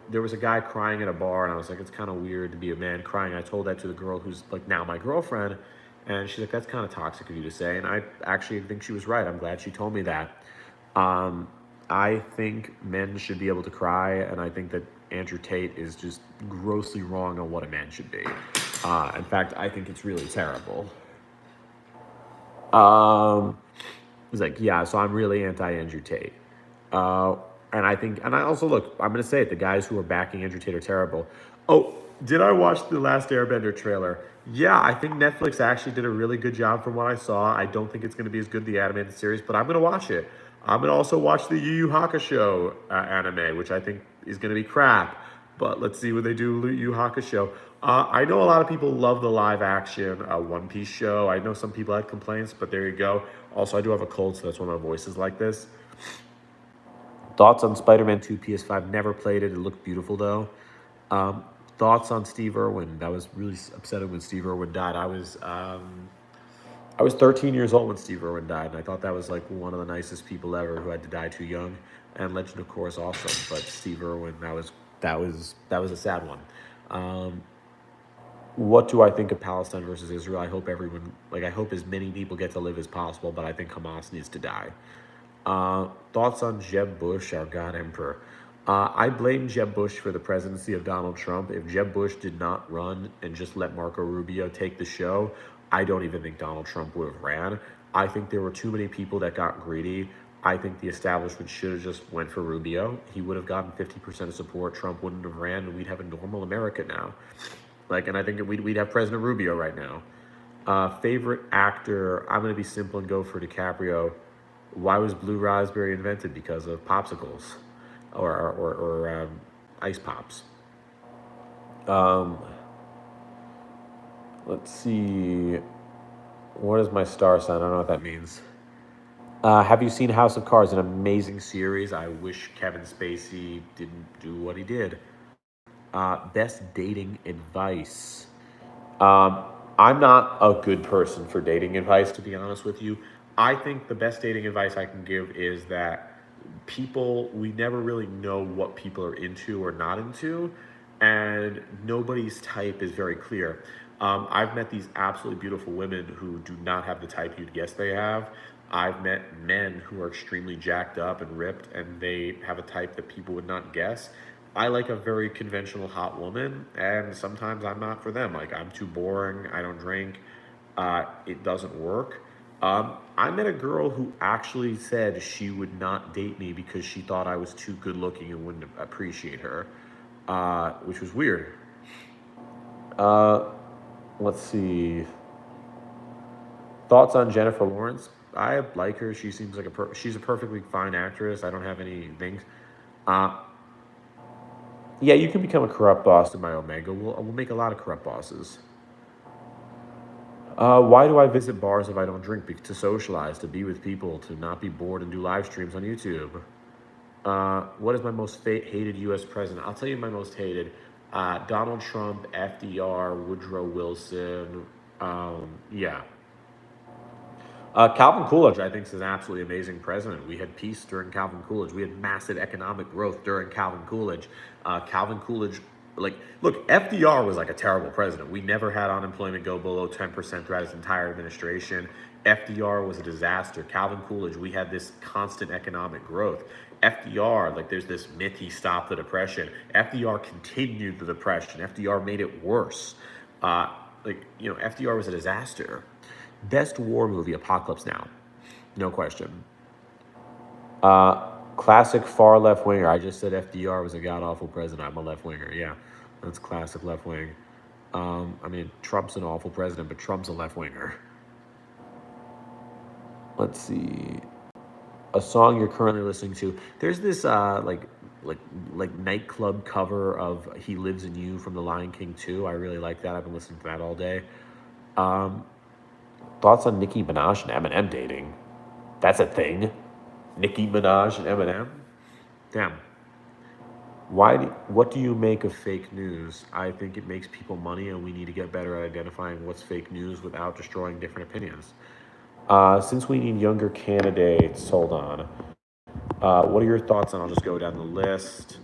there was a guy crying at a bar, and I was like, it's kind of weird to be a man crying. I told that to the girl who's like now my girlfriend, and she's like, that's kind of toxic of you to say. And I actually think she was right. I'm glad she told me that. I think men should be able to cry, and I think that Andrew Tate is just grossly wrong on what a man should be. In fact, I think it's really terrible. He's like, yeah, so I'm really anti-Andrew Tate. And I also look, I'm going to say it, the guys who are backing Andrew Tate are terrible. Oh, did I watch the Last Airbender trailer? Yeah, I think Netflix actually did a really good job from what I saw. I don't think it's going to be as good, the animated series, but I'm going to watch it. I'm going to also watch the Yu Yu Hakusho anime, which I think is going to be crap. But let's see what they do with Yu Yu Hakusho. I know a lot of people love the live action One Piece show. I know some people had complaints, but there you go. Also, I do have a cold, so that's why my voice is like this. Thoughts on Spider-Man 2 PS5? Never played it. It looked beautiful, though. Thoughts on Steve Irwin? That was really upsetting when Steve Irwin died. I was 13 years old when Steve Irwin died, and I thought that was like one of the nicest people ever who had to die too young. And Legend of Korra is awesome, but Steve Irwin, that was a sad one. What do I think of Palestine versus Israel? I hope I hope as many people get to live as possible, but I think Hamas needs to die. Thoughts on Jeb Bush, our God Emperor? I blame Jeb Bush for the presidency of Donald Trump. If Jeb Bush did not run and just let Marco Rubio take the show, I don't even think Donald Trump would have ran. I think there were too many people that got greedy. I think the establishment should have just went for Rubio. He would have gotten 50% of support. Trump wouldn't have ran, and we'd have a normal America now. And I think we'd have President Rubio right now. Favorite actor? I'm going to be simple and go for DiCaprio. Why was blue raspberry invented? Because of popsicles or ice pops. Let's see. What is my star sign? I don't know what that means. Have you seen House of Cards? An amazing series. I wish Kevin Spacey didn't do what he did. Best dating advice. I'm not a good person for dating advice, to be honest with you. I think the best dating advice I can give is that we never really know what people are into or not into, and nobody's type is very clear. I've met these absolutely beautiful women who do not have the type you'd guess they have. I've met men who are extremely jacked up and ripped, and they have a type that people would not guess. I like a very conventional hot woman, and sometimes I'm not for them. Like, I'm too boring, I don't drink, it doesn't work. I met a girl who actually said she would not date me because she thought I was too good looking and wouldn't appreciate her, which was weird. Uh, let's see. Thoughts on Jennifer Lawrence? I like her. She seems like she's a perfectly fine actress. I don't have any things. Uh, yeah, you can become a corrupt boss in my Omega. We'll make a lot of corrupt bosses. Why do I visit bars if I don't drink? To socialize, to be with people, to not be bored and do live streams on YouTube. What is my most hated U.S. president? I'll tell you my most hated. Donald Trump, FDR, Woodrow Wilson. Yeah. Calvin Coolidge, I think, is an absolutely amazing president. We had peace during Calvin Coolidge. We had massive economic growth during Calvin Coolidge. Calvin Coolidge, like, look, FDR was like a terrible president. We never had unemployment go below 10% throughout his entire administration. FDR was a disaster. Calvin Coolidge, we had this constant economic growth. FDR, like, there's this myth he stopped the Depression. FDR continued the Depression. FDR made it worse. FDR was a disaster. Best war movie, Apocalypse Now. No question. Classic far left winger. I just said FDR was a god awful president. I'm a left winger. Yeah, that's classic left wing. Trump's an awful president, but Trump's a left winger. Let's see. A song you're currently listening to. There's this like nightclub cover of "He Lives in You" from The Lion King 2. I really like that. I've been listening to that all day. Thoughts on Nicki Minaj and Eminem dating? That's a thing. Nicki Minaj and Eminem? Damn. What do you make of fake news? I think it makes people money, and we need to get better at identifying what's fake news without destroying different opinions. Since we need younger candidates, hold on. What are your thoughts on? I'll just go down the list.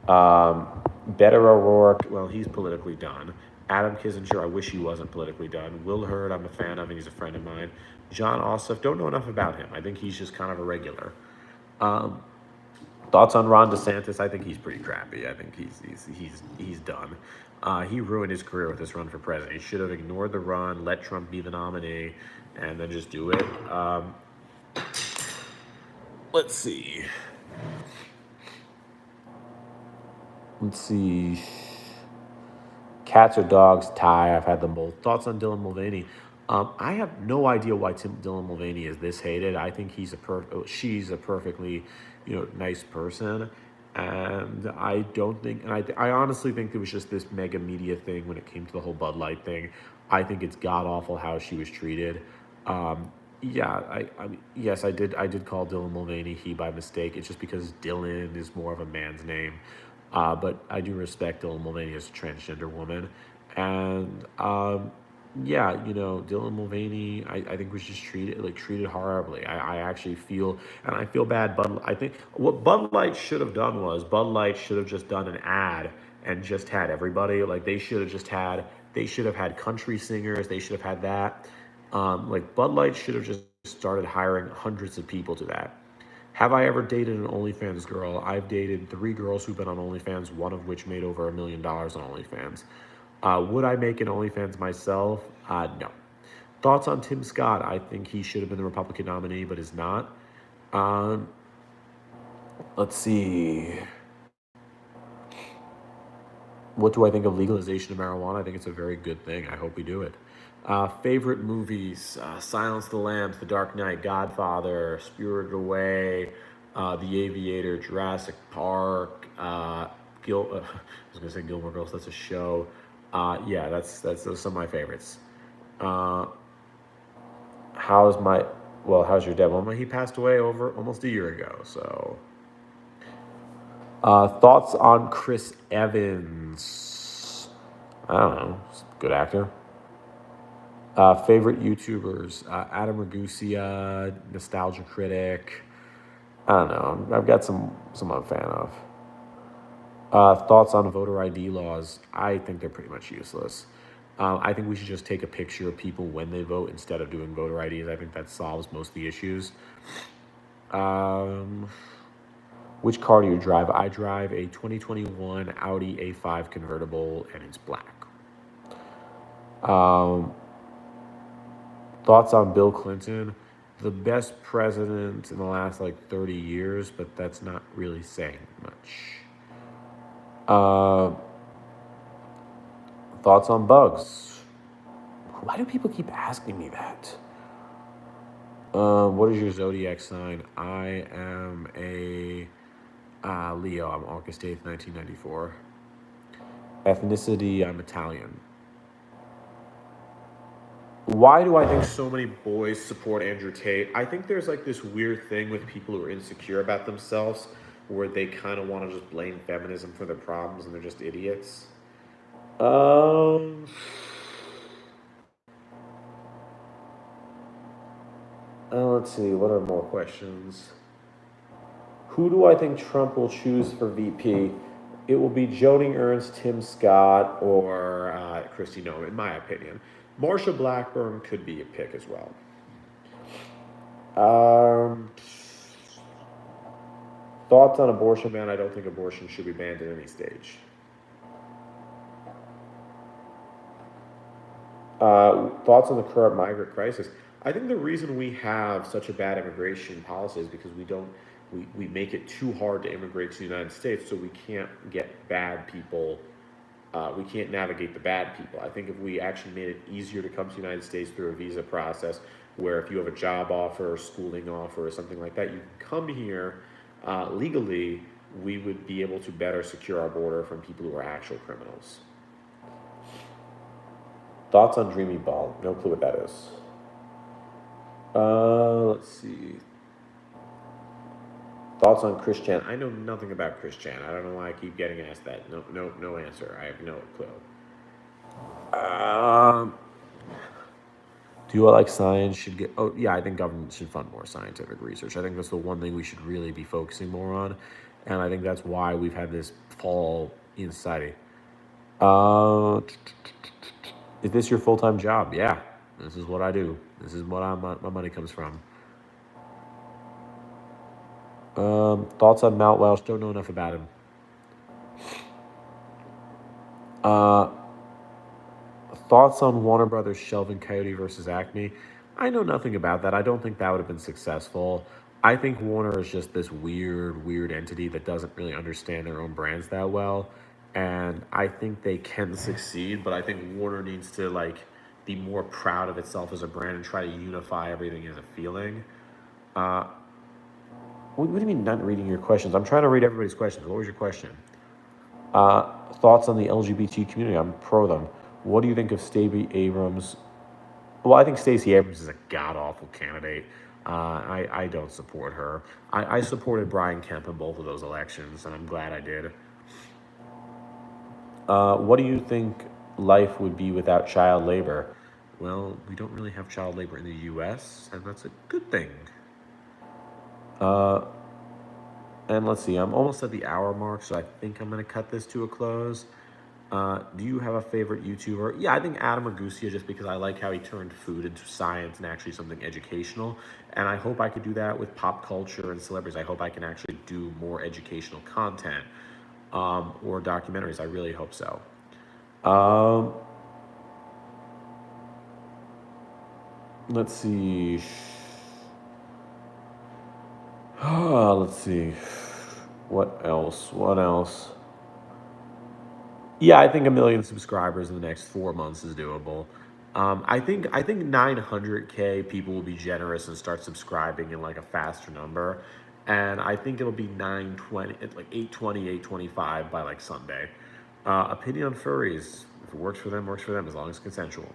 Beto O'Rourke, well, he's politically done. Adam Kissinger, I wish he wasn't politically done. Will Hurd, I'm a fan of, and he's a friend of mine. John Ossoff, don't know enough about him. I think he's just kind of a regular. Thoughts on Ron DeSantis? I think he's pretty crappy. I think he's done. He ruined his career with this run for president. He should have ignored the run, let Trump be the nominee, and then just do it. Let's see. Cats or dogs? Tie. I've had them both. Thoughts on Dylan Mulvaney? I have no idea why Dylan Mulvaney is this hated. I think she's a perfectly, nice person, and I don't think, and I honestly think it was just this mega media thing when it came to the whole Bud Light thing. I think it's god awful how she was treated. Yes, I did call Dylan Mulvaney he by mistake. It's just because Dylan is more of a man's name. But I do respect Dylan Mulvaney as a transgender woman. And Dylan Mulvaney, I think was just treated horribly. I actually feel, and I feel bad. I think what Bud Light should have done was Bud Light should have just done an ad and just had everybody. Like, they should have had country singers. They should have had that. Bud Light should have just started hiring hundreds of people to that. Have I ever dated an OnlyFans girl? I've dated 3 girls who've been on OnlyFans, one of which made over $1 million on OnlyFans. Would I make an OnlyFans myself? No. Thoughts on Tim Scott? I think he should have been the Republican nominee, but is not. Let's see. What do I think of legalization of marijuana? I think it's a very good thing. I hope we do it. Favorite movies: Silence of the Lambs, The Dark Knight, Godfather, Spirited Away, The Aviator, Jurassic Park. I was gonna say Gilmore Girls. That's a show. Those are some of my favorites. How's your dad? Well, he passed away over almost a year ago. So, thoughts on Chris Evans? I don't know. Good actor. Favorite YouTubers: Adam Ragusa, Nostalgia Critic. I don't know. I've got some I'm a fan of. Thoughts on voter ID laws? I think they're pretty much useless. I think we should just take a picture of people when they vote instead of doing voter IDs. I think that solves most of the issues. Um, which car do you drive? I drive a 2021 Audi A5 convertible, and it's black. Um, thoughts on Bill Clinton? The best president in the last like 30 years, but that's not really saying much. Uh, thoughts on bugs? Why do people keep asking me that? What is your zodiac sign? I am a Leo. I'm August 8th, 1994. Ethnicity, I'm Italian. Why do I think so many boys support Andrew Tate? I think there's like this weird thing with people who are insecure about themselves where they kind of want to just blame feminism for their problems and they're just idiots. Um, let's see. What are more questions? Who do I think Trump will choose for VP? It will be Joni Ernst, Tim Scott, or Kristi Noem, in my opinion. Marsha Blackburn could be a pick as well. Thoughts on abortion ban? I don't think abortion should be banned at any stage. Thoughts on the current migrant crisis? I think the reason we have such a bad immigration policy is because we make it too hard to immigrate to the United States, so we can't get bad people. We can't navigate the bad people. I think if we actually made it easier to come to the United States through a visa process, where if you have a job offer or schooling offer or something like that, you can come here legally, we would be able to better secure our border from people who are actual criminals. Thoughts on Dreamy Ball? No clue what that is. Let's see. Thoughts on Chris Chan? I know nothing about Chris Chan. I don't know why I keep getting asked that. No answer. I have no clue. Do I like science? Should get? Oh yeah, I think government should fund more scientific research. I think that's the one thing we should really be focusing more on, and I think that's why we've had this fall in society. Is this your full-time job? Yeah, this is what I do. This is what my money comes from. Thoughts on Mount Welsh? Don't know enough about him. Thoughts on Warner Brothers shelving Coyote versus Acme? I know nothing about that. I don't think that would have been successful. I think Warner is just this weird entity that doesn't really understand their own brands that well. And I think they can succeed, but I think Warner needs to like be more proud of itself as a brand and try to unify everything as a feeling. What do you mean not reading your questions? I'm trying to read everybody's questions. What was your question? Thoughts on the LGBT community? I'm pro them. What do you think of Stacey Abrams? Well, I think Stacey Abrams is a god-awful candidate. I don't support her. I supported Brian Kemp in both of those elections, and I'm glad I did. What do you think life would be without child labor? Well, we don't really have child labor in the U.S., and that's a good thing. And let's see, I'm almost at the hour mark, so I think I'm going to cut this to a close. Do you have a favorite YouTuber? Yeah, I think Adam Ragusa, just because I like how he turned food into science and actually something educational. And I hope I could do that with pop culture and celebrities. I hope I can actually do more educational content or documentaries. I really hope so. Let's see. Let's see. What else? Yeah, I think 1 million subscribers in the next 4 months is doable. I think 900K people will be generous and start subscribing in like a faster number, and I think it'll be 920, like 820, 825 by like Sunday. Opinion on furries? If it works for them, works for them as long as it's consensual.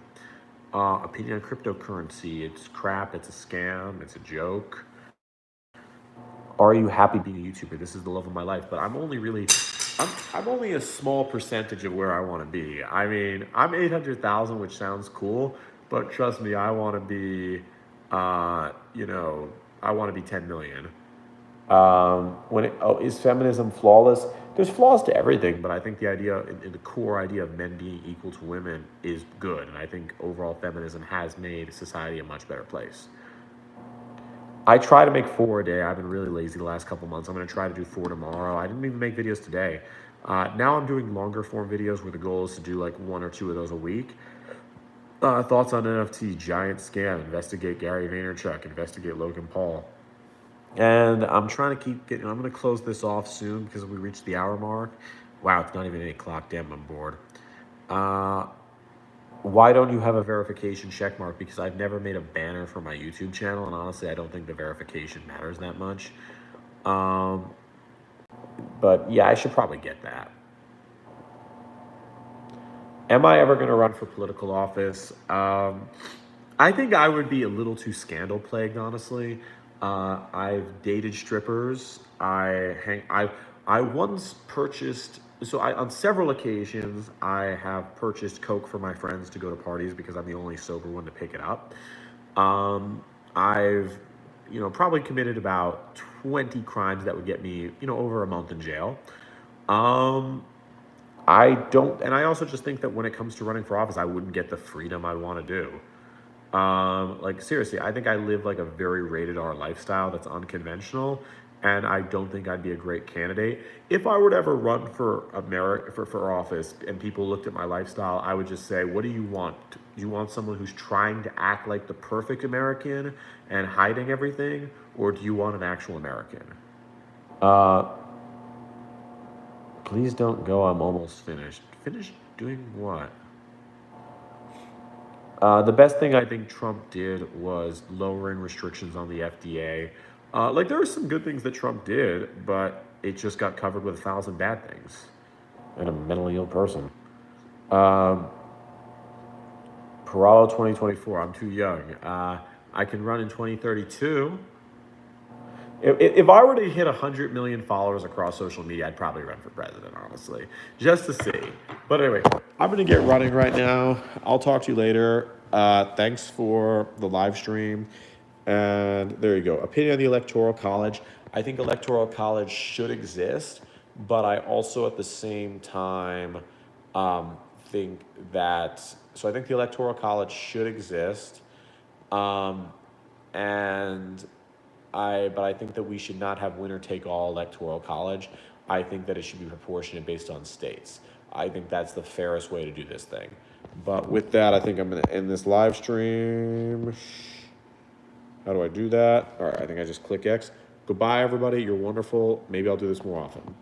Opinion on cryptocurrency? It's crap. It's a scam. It's a joke. Are you happy being a YouTuber? This is the love of my life, but I'm only a small percentage of where I want to be. I mean, I'm 800,000, which sounds cool, but trust me, I want to be, I want to be 10 million. Is feminism flawless? There's flaws to everything, but I think the idea, the core idea of men being equal to women is good. And I think overall feminism has made society a much better place. I try to make 4 a day. I've been really lazy the last couple months. I'm going to try to do 4 tomorrow. I didn't even make videos today. Now I'm doing longer form videos where the goal is to do like 1 or 2 of those a week. Thoughts on NFT, giant scam, investigate Gary Vaynerchuk, investigate Logan Paul. And I'm trying to keep getting, I'm going to close this off soon because we reached the hour mark. Wow, it's not even 8 o'clock. Damn, I'm bored. Why don't you have a verification check mark? Because I've never made a banner for my YouTube channel, and honestly, I don't think the verification matters that much. But yeah, I should probably get that. Am I ever going to run for political office? I think I would be a little too scandal plagued, honestly. I've dated strippers. I once purchased. So on several occasions I have purchased Coke for my friends to go to parties because I'm the only sober one to pick it up. I've probably committed about 20 crimes that would get me over a month in jail. I don't, and I also just think that when it comes to running for office, I wouldn't get the freedom I want to do. Like seriously, I think I live like a very rated R lifestyle that's unconventional, and I don't think I'd be a great candidate. If I were to ever run for for office and people looked at my lifestyle, I would just say, what do you want? Do you want someone who's trying to act like the perfect American and hiding everything, or do you want an actual American? Please don't go. I'm almost finished. Finished doing what? The best thing I think Trump did was lowering restrictions on the FDA. Like there were some good things that Trump did, but it just got covered with 1,000 bad things. And a mentally ill person. Paralo 2024. I'm too young. I can run in 2032. If I were to hit 100 million followers across social media, I'd probably run for president, honestly, just to see. But anyway, I'm going to get running right now. I'll talk to you later. Thanks for the live stream. And there you go. Opinion on the Electoral College. I think Electoral College should exist, but I also at the same time think that, so I think the Electoral College should exist. But I think that we should not have winner take all electoral college. I think that it should be proportionate based on states. I think that's the fairest way to do this thing. But with that, I think I'm going to end this live stream. How do I do that? All right, I think I just click X. Goodbye, everybody. You're wonderful. Maybe I'll do this more often.